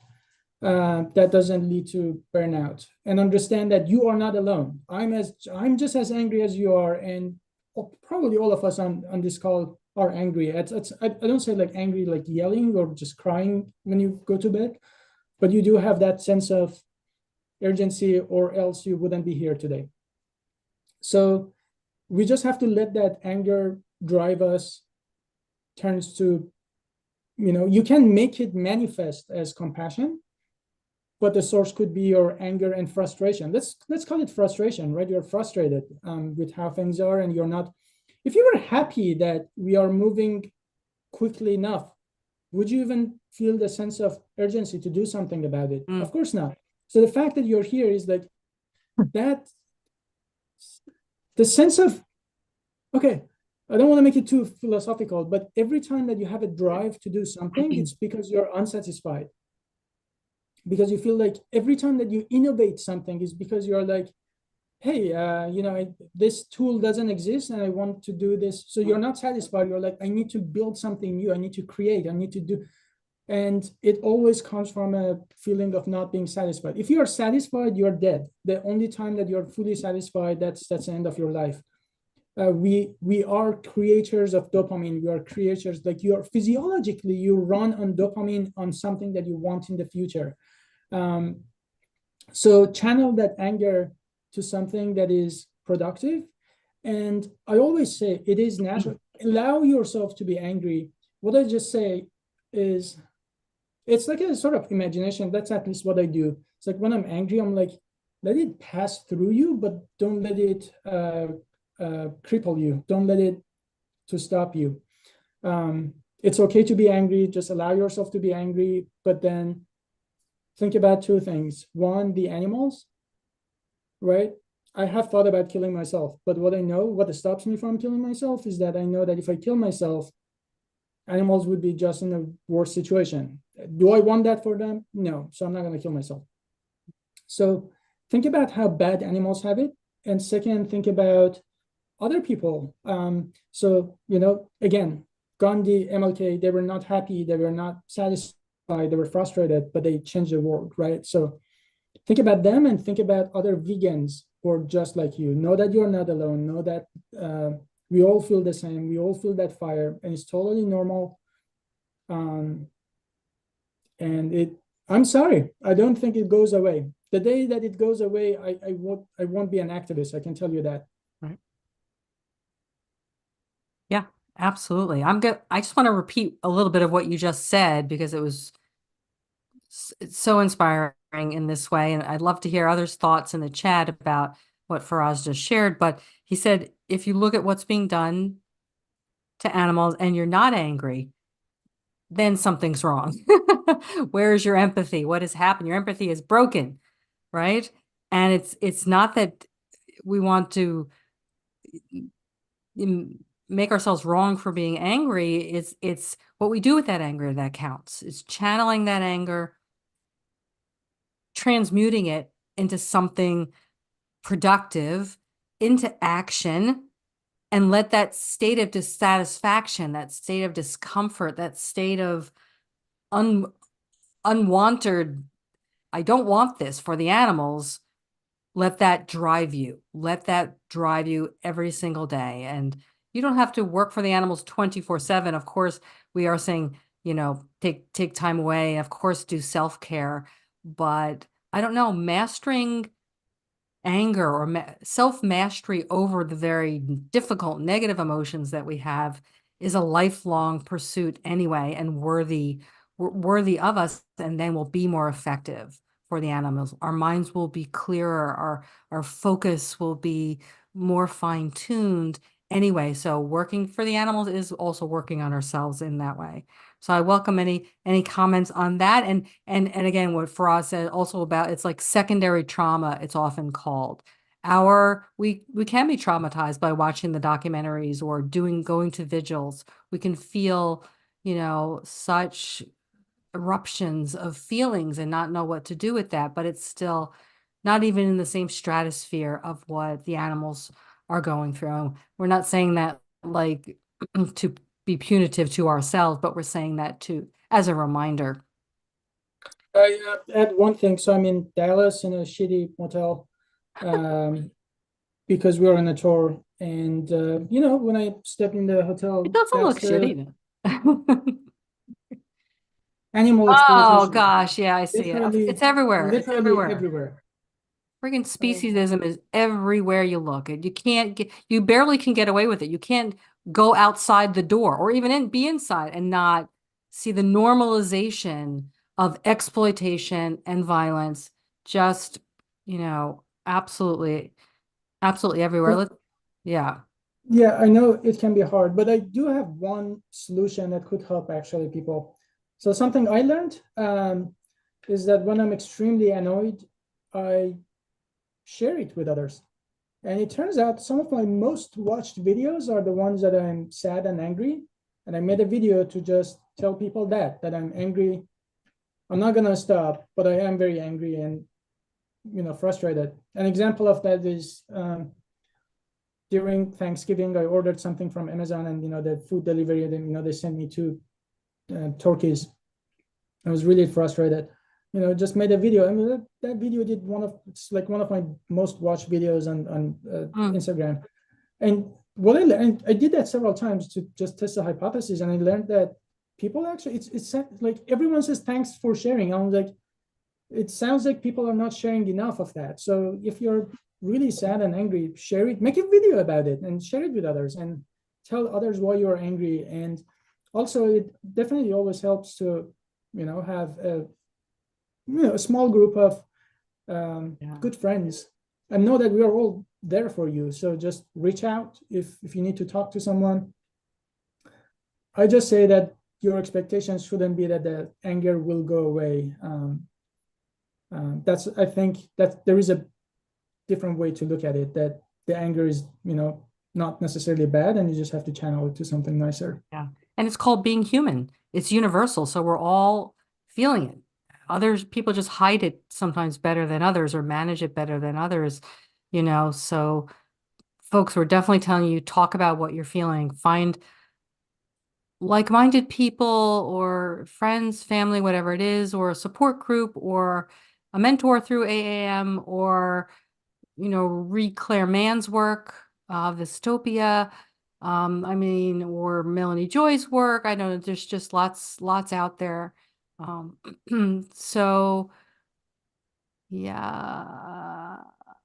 that doesn't lead to burnout, and understand that you are not alone. I'm just as angry as you are, and probably all of us on this call are angry. I don't say like angry, like yelling or just crying when you go to bed, but you do have that sense of urgency, or else you wouldn't be here today. So we just have to let that anger drive us, turns to, you can make it manifest as compassion, but the source could be your anger and frustration. Let's call it frustration, right? You're frustrated with how things are, and you're not. If you were happy that we are moving quickly enough, would you even feel the sense of urgency to do something about it? Of course not. So the fact that you're here is like that, the sense of, okay, I don't want to make it too philosophical, but every time that you have a drive to do something, it's because you're unsatisfied. Because you feel like every time that you innovate something is because you're like, hey, this tool doesn't exist and I want to do this. So you're not satisfied. You're like, I need to build something new. I need to create. I need to do. And it always comes from a feeling of not being satisfied. If you are satisfied, you're dead. The only time that you're fully satisfied, that's the end of your life. We are creators of dopamine. We are creators, like you're physiologically, you run on dopamine on something that you want in the future. So channel that anger to something that is productive. And I always say it is natural. Allow yourself to be angry. What I just say is, it's like a sort of imagination. That's at least what I do. It's like when I'm angry, I'm like, let it pass through you, but don't let it cripple you. Don't let it to stop you. It's okay to be angry. Just allow yourself to be angry, but then think about two things. One, the animals, right? I have thought about killing myself, but what stops me from killing myself is that I know that if I kill myself, animals would be just in a worse situation. Do I want that for them? No, so I'm not going to kill myself. So think about how bad animals have it. And second, think about other people. So, again, Gandhi, MLK, they were not happy, they were not satisfied, they were frustrated, but they changed the world, right? So think about them and think about other vegans who are just like you. Know that you're not alone. Know that we all feel the same. We all feel that fire, and it's totally normal. And I'm sorry, I don't think it goes away. The day that it goes away, I won't be an activist. I can tell you that. Right. Yeah, absolutely. I just want to repeat a little bit of what you just said, because it's so inspiring in this way. And I'd love to hear others' thoughts in the chat about what Faraz just shared. But he said, if you look at what's being done to animals and you're not angry, then something's wrong. Where is your empathy? What has happened? Your empathy is broken, right? And it's not that we want to make ourselves wrong for being angry. It's what we do with that anger that counts. It's channeling that anger, transmuting it into something productive, into action, and let that state of dissatisfaction, that state of discomfort, that state of unwanted, I don't want this for the animals, let that drive you. Let that drive you every single day. And you don't have to work for the animals 24/7. Of course, we are saying, you know, take time away. Of course, do self-care. But I don't know, mastering anger or self-mastery over the very difficult negative emotions that we have is a lifelong pursuit anyway, and worthy of us, and then will be more effective for the animals. Our minds will be clearer, our focus will be more fine-tuned anyway. So working for the animals is also working on ourselves in that way. So I welcome any comments on that. And again, what Faraz said also about, it's like secondary trauma, it's often called. We can be traumatized by watching the documentaries or going to vigils. We can feel, you know, such eruptions of feelings and not know what to do with that, but it's still not even in the same stratosphere of what the animals are going through. We're not saying that like to be punitive to ourselves, but we're saying that as a reminder. I add one thing. So I'm in Dallas in a shitty motel, because we were on a tour, and you know, when I stepped in the hotel, It doesn't look that's the shitty then. animal Oh exploitation. gosh, yeah, I see it. Literally, It's everywhere. It's literally everywhere. everywhere. Friggin' speciesism is everywhere you look. You barely can get away with it. You can't go outside the door or even be inside and not see the normalization of exploitation and violence. Just, you know, absolutely everywhere. Yeah. Yeah, I know it can be hard, but I do have one solution that could help actually people. So something I learned is that when I'm extremely annoyed, I share it with others. And it turns out some of my most watched videos are the ones that I'm sad and angry. And I made a video to just tell people that I'm angry. I'm not gonna stop, but I am very angry and, you know, frustrated. An example of that is during Thanksgiving, I ordered something from Amazon, and you know, the food delivery, and you know, they sent me two turkeys. I was really frustrated. You know, just made a video. I mean, that video did it's like one of my most watched videos on Instagram. And what I learned, I did that several times to just test the hypothesis, and I learned that people actually, it's like everyone says thanks for sharing. I'm like, it sounds like people are not sharing enough of that. So if you're really sad and angry, share it, make a video about it and share it with others and tell others why you're angry. And also it definitely always helps to, you know, have a small group of good friends and know that we are all there for you. So just reach out if you need to talk to someone. I just say that your expectations shouldn't be that the anger will go away. I think that there is a different way to look at it, that the anger is, you know, not necessarily bad, and you just have to channel it to something nicer. Yeah. And it's called being human. It's universal. So we're all feeling it. Others, people just hide it sometimes better than others or manage it better than others, you know. So folks, we're definitely telling you, talk about what you're feeling, find like-minded people or friends, family, whatever it is, or a support group or a mentor through AAM, or, you know, read Claire Mann's work, Vistopia, I mean, or Melanie Joy's work. I know there's just lots out there. So yeah.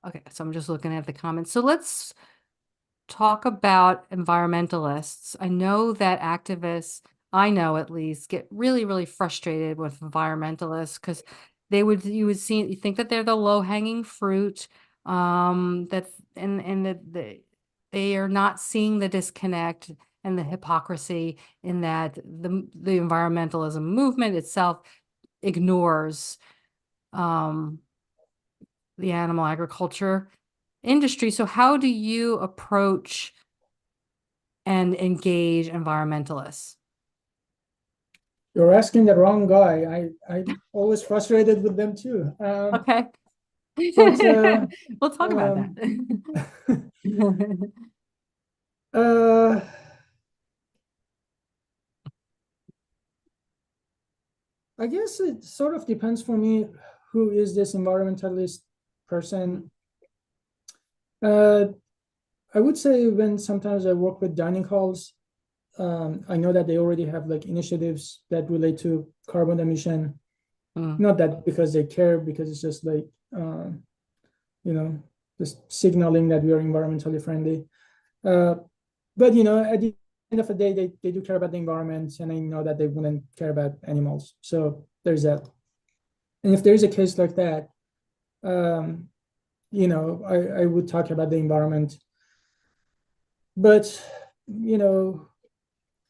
Okay, so I'm just looking at the comments. So let's talk about environmentalists. I know that activists, I know at least, get really frustrated with environmentalists because you think that they're the low-hanging fruit, that they are not seeing the disconnect and the hypocrisy in that the environmentalism movement itself ignores the animal agriculture industry. So how do you approach and engage environmentalists? You're asking the wrong guy. I'm always frustrated with them too. Okay. But We'll talk about that. I guess it sort of depends for me, who is this environmentalist person? I would say when sometimes I work with dining halls, I know that they already have like initiatives that relate to carbon emission. Not that because they care, because it's just like, just signaling that we are environmentally friendly. But, at the end of the day, they do care about the environment, and I know that they wouldn't care about animals. So there's that. And if there is a case like that, I would talk about the environment. But, and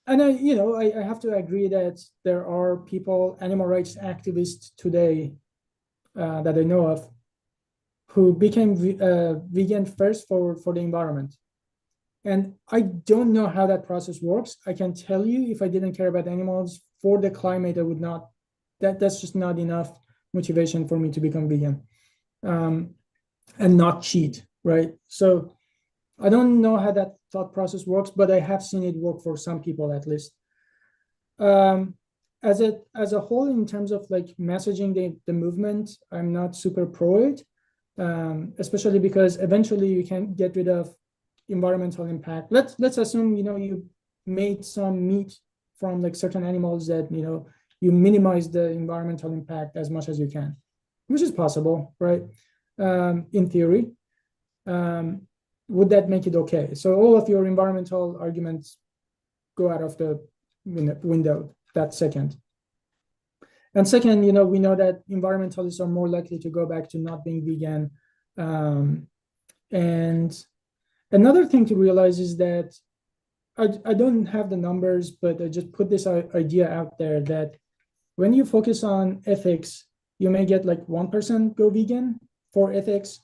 I have to agree that there are people, animal rights activists today that I know of, who became vegan first for the environment. And I don't know how that process works. I can tell you, if I didn't care about animals for the climate, I would not, that's just not enough motivation for me to become vegan and not cheat, right? So I don't know how that thought process works, but I have seen it work for some people at least. As a whole, in terms of like messaging the movement, I'm not super pro it, especially because eventually you can get rid of environmental impact. Let's assume you made some meat from like certain animals that you minimize the environmental impact as much as you can, which is possible, right? In theory. Would that make it okay? So all of your environmental arguments go out of the window that second. And second, we know that environmentalists are more likely to go back to not being vegan. And another thing to realize is that I don't have the numbers, but I just put this idea out there that when you focus on ethics, you may get like 1% go vegan for ethics,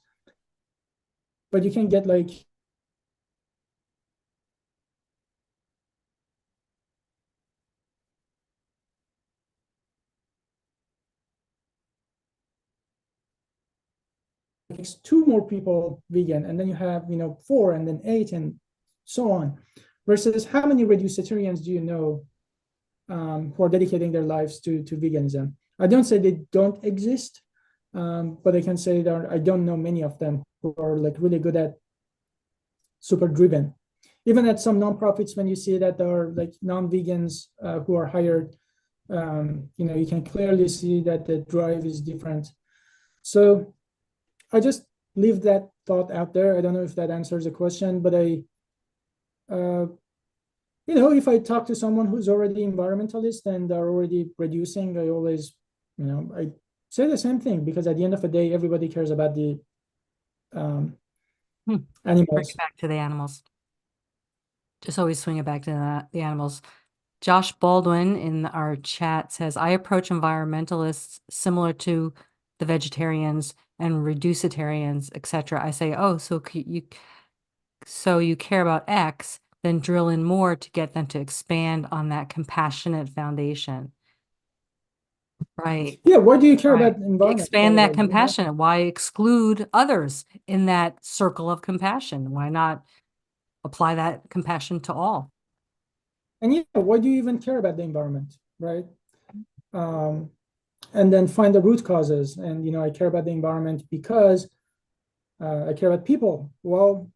but you can get like two more people vegan, and then you have 4 and then 8 and so on, versus how many reducitarians do you know who are dedicating their lives to veganism? I don't say they don't exist, but I can say that I don't know many of them who are like really good at super driven. Even at some nonprofits, when you see that there are like non-vegans who are hired, you can clearly see that the drive is different. So I just leave that thought out there. I don't know if that answers the question, but if I talk to someone who's already environmentalist and they're already reducing, I always, I say the same thing, because at the end of the day, everybody cares about the animals. Bring it back to the animals. Just always swing it back to the animals. Josh Baldwin in our chat says, I approach environmentalists similar to the vegetarians and reducitarians, etc. I say, oh, so you care about X, then drill in more to get them to expand on that compassionate foundation. Right. Yeah, why do you care about environment? Expand that compassion. Why exclude others in that circle of compassion? Why not apply that compassion to all? And why do you even care about the environment, right? And then find the root causes. And I care about the environment because I care about people. Well,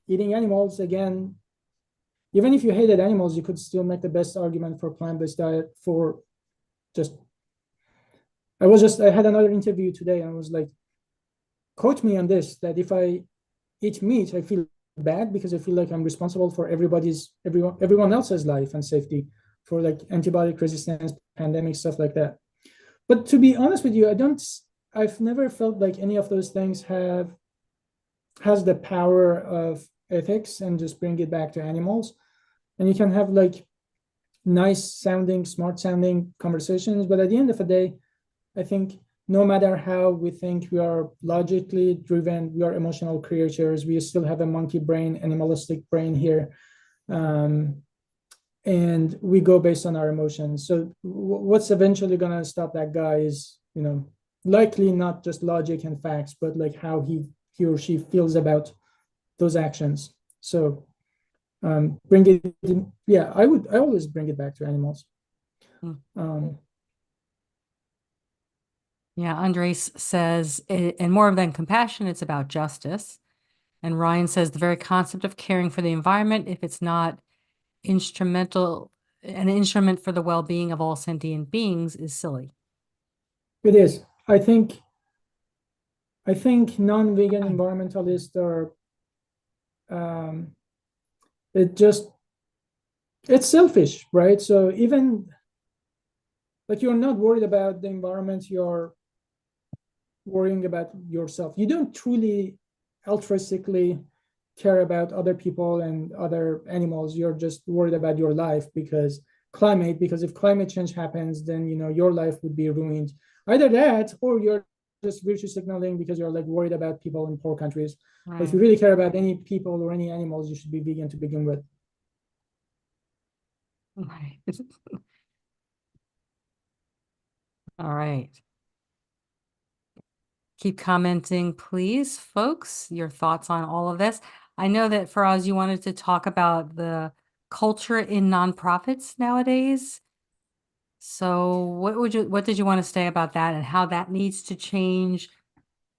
eating animals, again, even if you hated animals, you could still make the best argument for plant-based diet. For just, I had another interview today, and I was like, quote me on this, that if I eat meat, I feel bad because I feel like I'm responsible for everyone else's life and safety, for like antibiotic resistance, pandemic, stuff like that. But to be honest with you, I've never felt like any of those things has the power of ethics and just bring it back to animals. And you can have like nice sounding, smart sounding conversations, but at the end of the day, I think no matter how we think we are logically driven, we are emotional creatures, we still have a monkey brain, animalistic brain here. And we go based on our emotions. So what's eventually going to stop that guy is, likely not just logic and facts, but like how he or she feels about those actions. So bring it in, yeah, I always bring it back to animals. Yeah, Andres says, and more than compassion, it's about justice. And Ryan says the very concept of caring for the environment, if it's not an instrument for the well-being of all sentient beings, is silly. It is. I think non-vegan environmentalists are it's selfish, right? So even like you're not worried about the environment, you're worrying about yourself. You don't truly altruistically care about other people and other animals. You're just worried about your life because if climate change happens, then your life would be ruined. Either that, or you're just virtue signaling because you're like worried about people in poor countries. But if you really care about any people or any animals, you should be vegan to begin with. Right. All right. Keep commenting, please, folks, your thoughts on all of this. I know that Faraz, you wanted to talk about the culture in nonprofits nowadays. So what did you want to say about that and how that needs to change,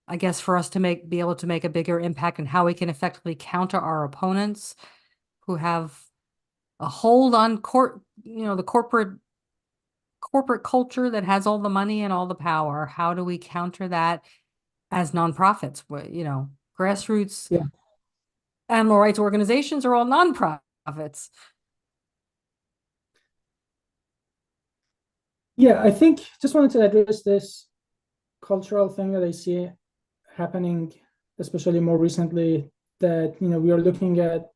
I guess, for us to be able to make a bigger impact, and how we can effectively counter our opponents who have a hold on the corporate culture that has all the money and all the power. How do we counter that as nonprofits? Grassroots animal rights organizations are all nonprofits. Yeah, I think just wanted to address this cultural thing that I see happening, especially more recently, that we are looking at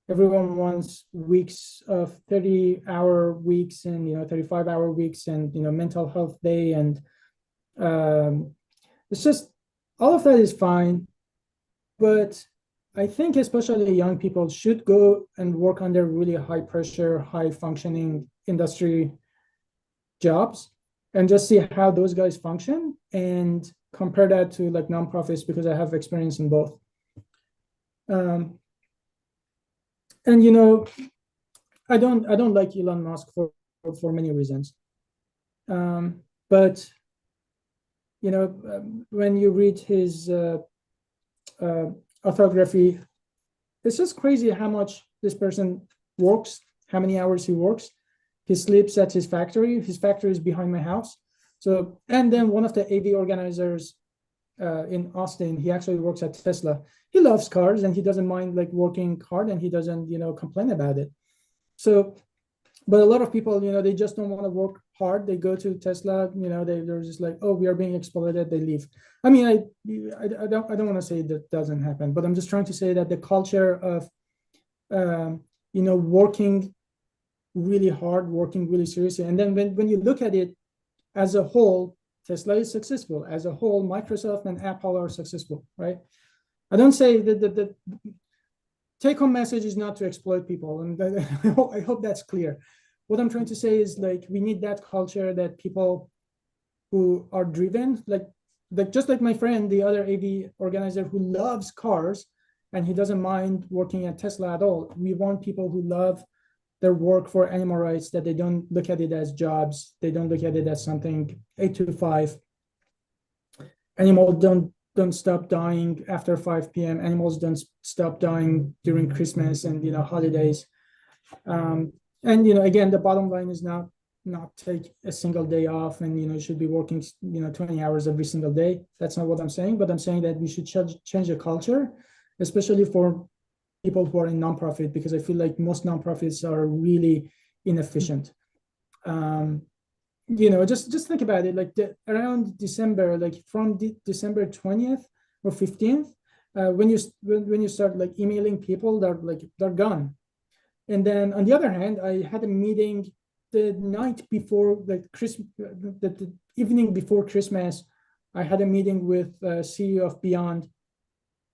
everyone wants weeks of 30-hour weeks and 35-hour weeks and mental health day, and it's just all of that is fine, but I think especially young people should go and work under really high pressure, high functioning industry jobs and just see how those guys function and compare that to like nonprofits, because I have experience in both. And I don't like Elon Musk for many reasons. But when you read his autobiography, it's just crazy how much this person works, how many hours he works. He sleeps at his factory. His factory is behind my house. So, and then one of the AV organizers in Austin, he actually works at Tesla. He loves cars and he doesn't mind like working hard, and he doesn't, complain about it. So, but a lot of people, they just don't want to work hard. They go to Tesla, they're just like, oh, we are being exploited. They leave. I mean, I don't want to say that doesn't happen, but I'm just trying to say that the culture of, working really hard, working really seriously. And then when you look at it as a whole, Tesla is successful. As a whole, Microsoft and Apple are successful, right? I don't say that the take-home message is not to exploit people, and I hope that's clear. What I'm trying to say is like we need that culture that people who are driven, like just like my friend, the other AV organizer who loves cars, and he doesn't mind working at Tesla at all. We want people who love their work for animal rights, that they don't look at it as jobs. They don't look at it as something 8 to 5. Animals don't stop dying after 5 p.m. Animals don't stop dying during Christmas and holidays. And again, the bottom line is not take a single day off, and you should be working 20 hours every single day. That's not what I'm saying, but I'm saying that we should change the culture, especially for people who are in nonprofit, because I feel like most nonprofits are really inefficient. Just think about it, like around December, like from December 20th or 15th, when you start like emailing people, they're gone. And then on the other hand, I had a meeting the night before, like Christmas, the evening before Christmas. I had a meeting with CEO of Beyond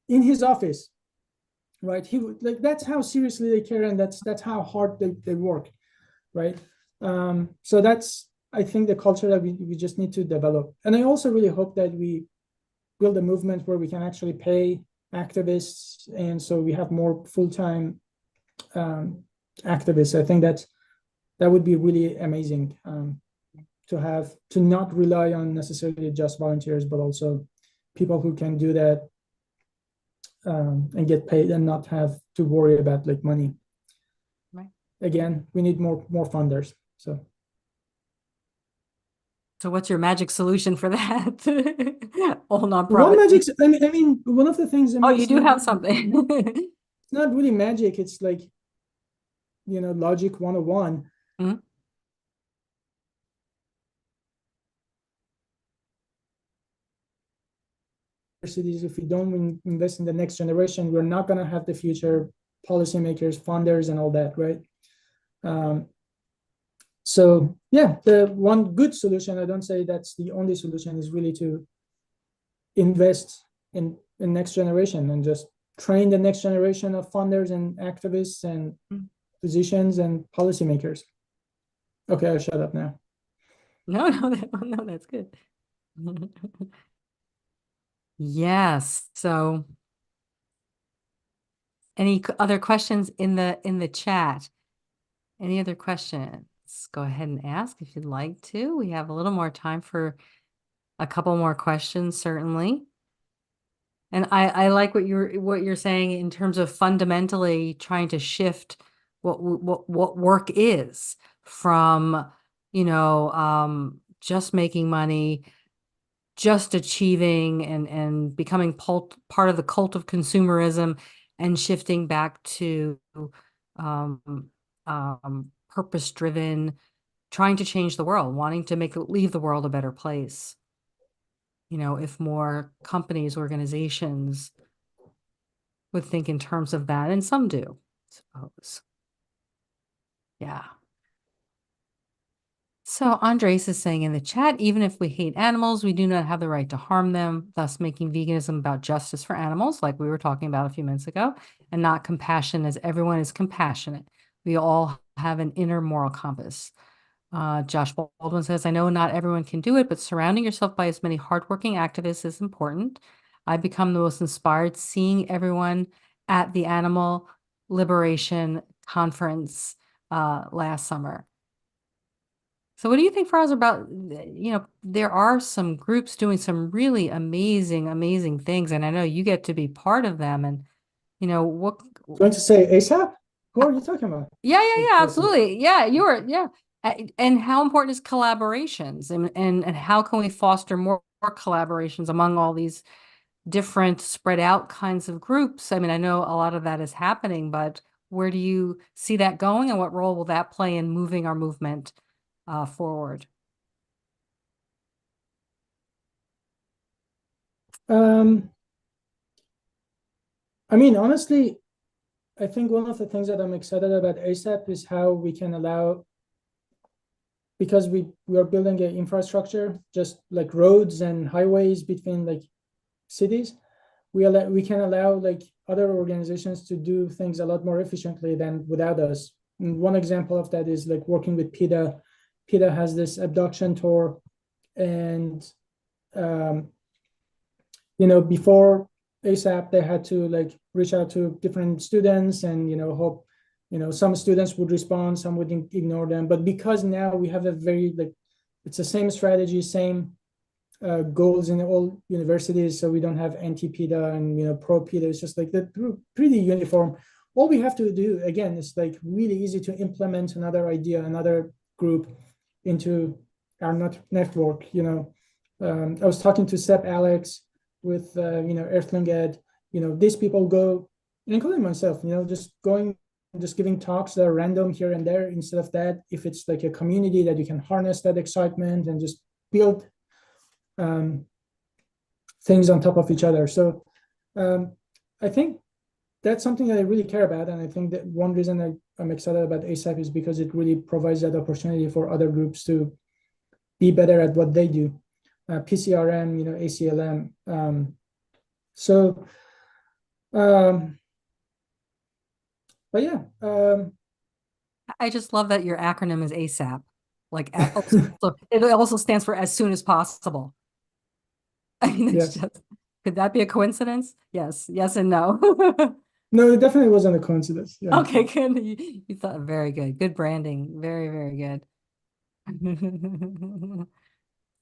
in his office. Right, he like that's how seriously they care, and that's how hard they work, right? So that's, I think, the culture that we just need to develop. And I also really hope that we build a movement where we can actually pay activists, and so we have more full-time activists. I think that would be really amazing, to not rely on necessarily just volunteers, but also people who can do that and get paid and not have to worry about like money. Right. Again, we need more funders. So what's your magic solution for that? All one nonprofit. magic, I mean, one of the things. I mean, Oh, you do have something. It's not really magic. It's like, logic 101. Mhm. Cities, if we don't invest in the next generation, we're not going to have the future policymakers, funders, and all that, right? So yeah, the one good solution, I don't say that's the only solution, is really to invest in next generation and just train the next generation of funders and activists and physicians and policymakers. Okay, I'll shut up now. No, that's good. Yes. So any other questions in the chat? Any other questions? Go ahead and ask if you'd like to. We have a little more time for a couple more questions, certainly. And I like what you're saying in terms of fundamentally trying to shift what work is from, just making money, just achieving and becoming part of the cult of consumerism, and shifting back to purpose-driven, trying to change the world, wanting to leave the world a better place. If more companies, organizations would think in terms of that, and some do, I suppose. Yeah. So Andres is saying in the chat, even if we hate animals, we do not have the right to harm them, thus making veganism about justice for animals, like we were talking about a few minutes ago, and not compassion, as everyone is compassionate. We all have an inner moral compass. Josh Baldwin says, I know not everyone can do it, but surrounding yourself by as many hardworking activists is important. I've become the most inspired seeing everyone at the Animal Liberation Conference last summer. So what do you think, Faraz, about, there are some groups doing some really amazing, amazing things, and I know you get to be part of them. And, what... Going to say ASAP? Who are you talking about? Yeah, absolutely. Yeah, yeah. And how important is collaborations, and how can we foster more collaborations among all these different spread out kinds of groups? I mean, I know a lot of that is happening, but where do you see that going, and what role will that play in moving our movement forward? I mean, honestly, I think one of the things that I'm excited about ASAP is how we can allow, because we are building an infrastructure, just like roads and highways between like cities, we can allow like other organizations to do things a lot more efficiently than without us. And one example of that is like working with PETA. PETA has this abduction tour, and before ASAP, they had to like reach out to different students and hope some students would respond, some would ignore them. But because now we have a very like, it's the same strategy, same goals in all universities, so we don't have anti-PETA and pro PETA. It's just like the pretty uniform. All we have to do again is like really easy to implement another idea, another group into our network. I was talking to Sep Alex with Earthling Ed. These people go, including myself, just giving talks that are random here and there. Instead of that, if it's like a community that you can harness that excitement and just build things on top of each other. So I think that's something that I really care about. And I think that one reason I'm excited about ASAP is because it really provides that opportunity for other groups to be better at what they do. PCRM, ACLM. But yeah. I just love that your acronym is ASAP. Like, it also stands for as soon as possible. I mean, it's just, could that be a coincidence? Yes and no. No, it definitely wasn't a coincidence. Yeah. Okay, good. You thought very good. Good branding. Very, very good.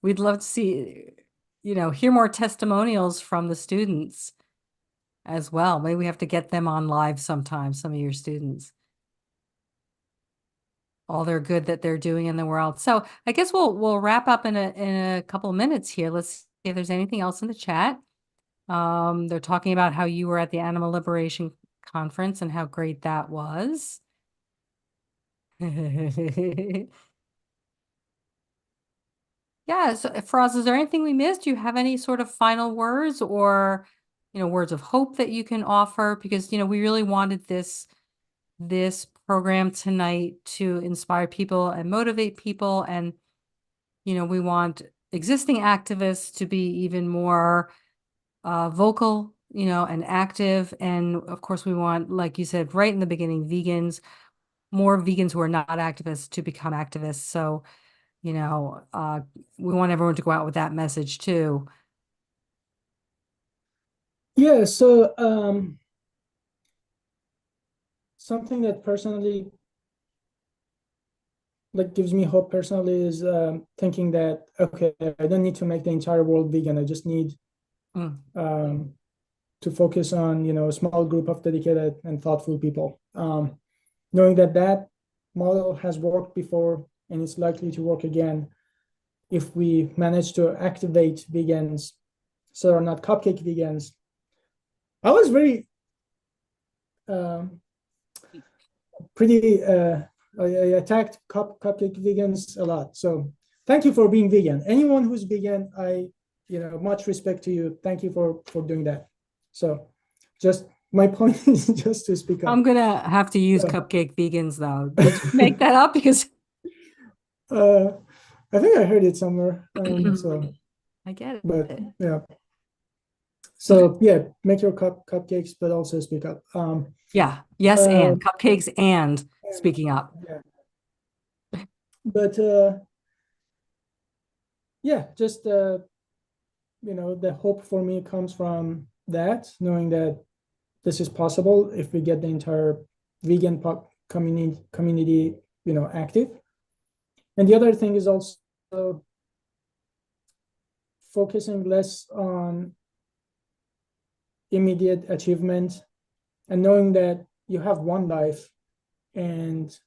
We'd love to see, hear more testimonials from the students. as well. Maybe we have to get them on live sometime, some of your students. All their good that they're doing in the world. So I guess we'll wrap up in a couple of minutes here. Let's see if there's anything else in the chat. They're talking about how you were at the Animal Liberation Conference and how great that was. Yeah, so Faraz, is there anything we missed? Do you have any sort of final words or, words of hope that you can offer? Because, we really wanted this program tonight to inspire people and motivate people. And, we want existing activists to be even more vocal, and active. And of course, we want, like you said, right in the beginning, more vegans who are not activists to become activists. So, we want everyone to go out with that message too. Yeah, so something that personally gives me hope personally is thinking that, okay, I don't need to make the entire world vegan. I just need to focus on, a small group of dedicated and thoughtful people. Knowing that model has worked before and it's likely to work again if we manage to activate vegans so they're not cupcake vegans. I was very I attacked cupcake vegans a lot. So thank you for being vegan. Anyone who's vegan, I much respect to you. Thank you for doing that. So just my point is just to speak up. I'm gonna have to use cupcake vegans though. Did you make that up? Because I think I heard it somewhere. So I get it. But yeah. So yeah, make your cupcakes, but also speak up. Yeah. Yes, and cupcakes and speaking up. Yeah. But yeah, just the hope for me comes from that, knowing that this is possible if we get the entire vegan community active. And the other thing is also focusing less on immediate achievement and knowing that you have one life and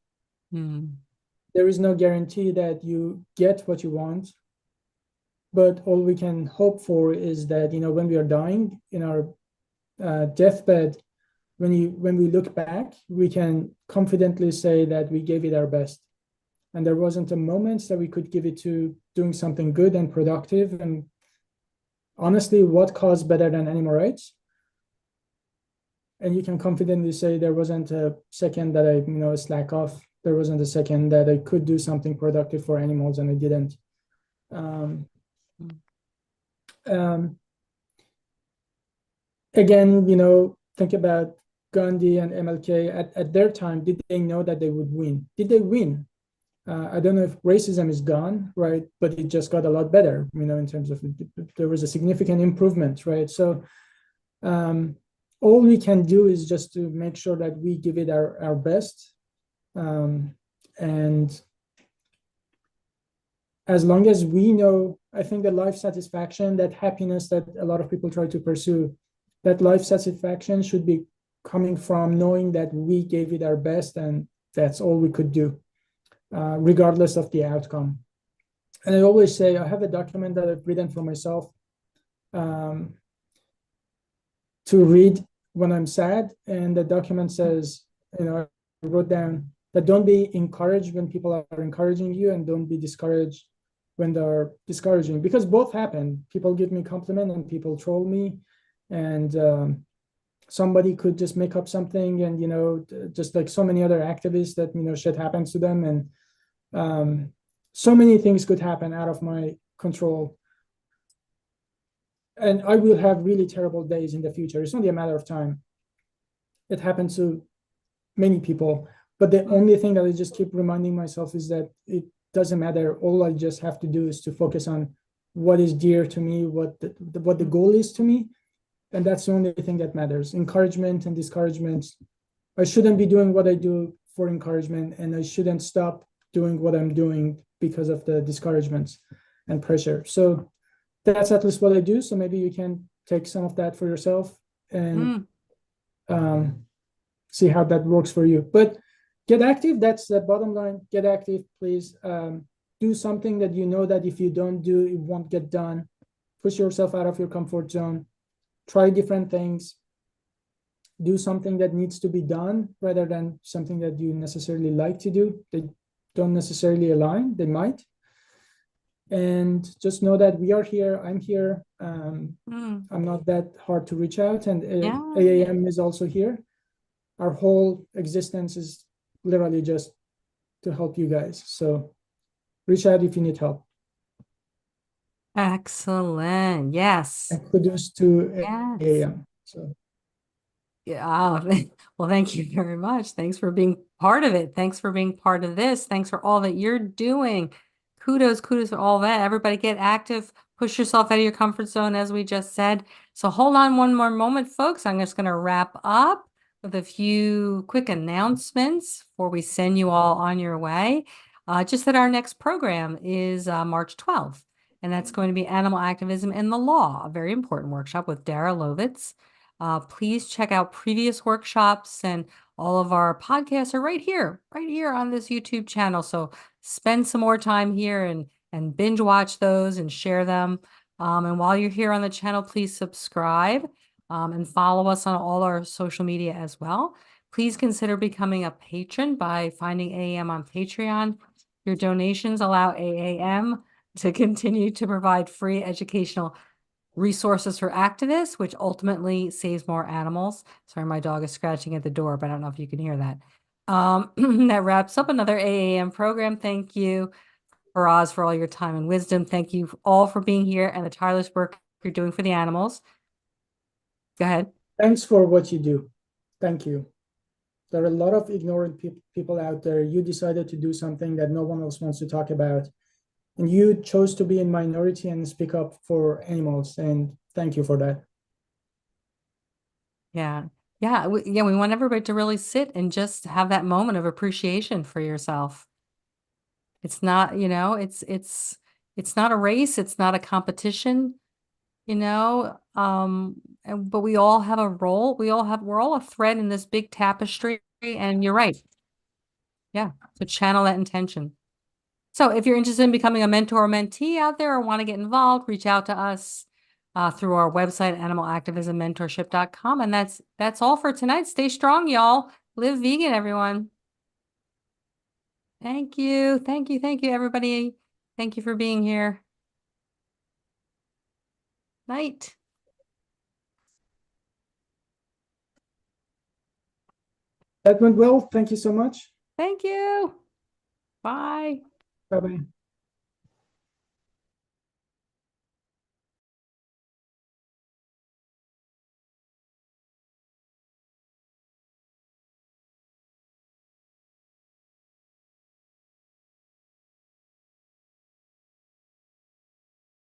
there is no guarantee that you get what you want. But all we can hope for is that, when we are dying in our deathbed, when we look back, we can confidently say that we gave it our best. And there wasn't a moment that we could give it to doing something good and productive. And honestly, what cause better than animal rights? And you can confidently say there wasn't a second that I, slack off. There wasn't a second that I could do something productive for animals and I didn't. Again, think about Gandhi and MLK. At their time, did they know that they would win? Did they win? I don't know if racism is gone, right? But it just got a lot better, in terms of there was a significant improvement, right? So all we can do is just to make sure that we give it our best. And as long as we know, I think the life satisfaction, that happiness that a lot of people try to pursue, that life satisfaction should be coming from knowing that we gave it our best and that's all we could do, regardless of the outcome. And I always say, I have a document that I've written for myself to read when I'm sad. And the document says, I wrote down that don't be encouraged when people are encouraging you and don't be discouraged when they're discouraging, because both happen. People give me compliment and people troll me, and somebody could just make up something, and just like so many other activists that shit happens to them, and so many things could happen out of my control, and I will have really terrible days in the future. It's only a matter of time. It happens to many people, but the only thing that I just keep reminding myself is that it doesn't matter. All I just have to do is to focus on what is dear to me, what the goal is to me. And that's the only thing that matters. Encouragement and discouragement. I shouldn't be doing what I do for encouragement, and I shouldn't stop doing what I'm doing because of the discouragements and pressure. So that's at least what I do. So maybe you can take some of that for yourself. and see how that works for you. But get active. That's the bottom line. Get active, please. Do something that you know that if you don't do, it won't get done. Push yourself out of your comfort zone. Try different things. Do something that needs to be done rather than something that you necessarily like to do. They don't necessarily align. They might. And just know that we are here. I'm here. I'm not that hard to reach out. And AAM is also here. Our whole existence is literally just to help you guys. So reach out if you need help. Excellent. Yes. And kudos to Yes. AAM. So yeah. Well, thank you very much. Thanks for being part of it. Thanks for being part of this. Thanks for all that you're doing. Kudos for all that. Everybody get active. Push yourself out of your comfort zone, as we just said. So hold on one more moment, folks. I'm just going to wrap up with a few quick announcements before we send you all on your way. Just that our next program is March 12th, and that's going to be Animal Activism and the Law, a very important workshop with Dara Lovitz. Please check out previous workshops, and all of our podcasts are right here on this YouTube channel. So spend some more time here and binge watch those and share them. And while you're here on the channel, please subscribe and follow us on all our social media as well. Please consider becoming a patron by finding AAM on Patreon. Your donations allow AAM to continue to provide free educational resources for activists, which ultimately saves more animals. Sorry, my dog is scratching at the door, but I don't know if you can hear that. That wraps up another AAM program. Thank you, Faraz, for all your time and wisdom. Thank you all for being here and the tireless work you're doing for the animals. Go ahead. Thanks for what you do. Thank you. There are a lot of ignorant people out there. You decided to do something that no one else wants to talk about. And you chose to be in minority and speak up for animals. And thank you for that. Yeah. We want everybody to really sit and just have that moment of appreciation for yourself. It's not, it's not a race. It's not a competition, but we all have a role. We're all a thread in this big tapestry, and you're right. Yeah. So channel that intention. So if you're interested in becoming a mentor or mentee out there or want to get involved, reach out to us through our website, animalactivismmentorship.com. And that's all for tonight. Stay strong, y'all. Live vegan, everyone. Thank you. Thank you, everybody. Thank you for being here. Night. That went well. Thank you so much. Thank you. Bye. Bye-bye.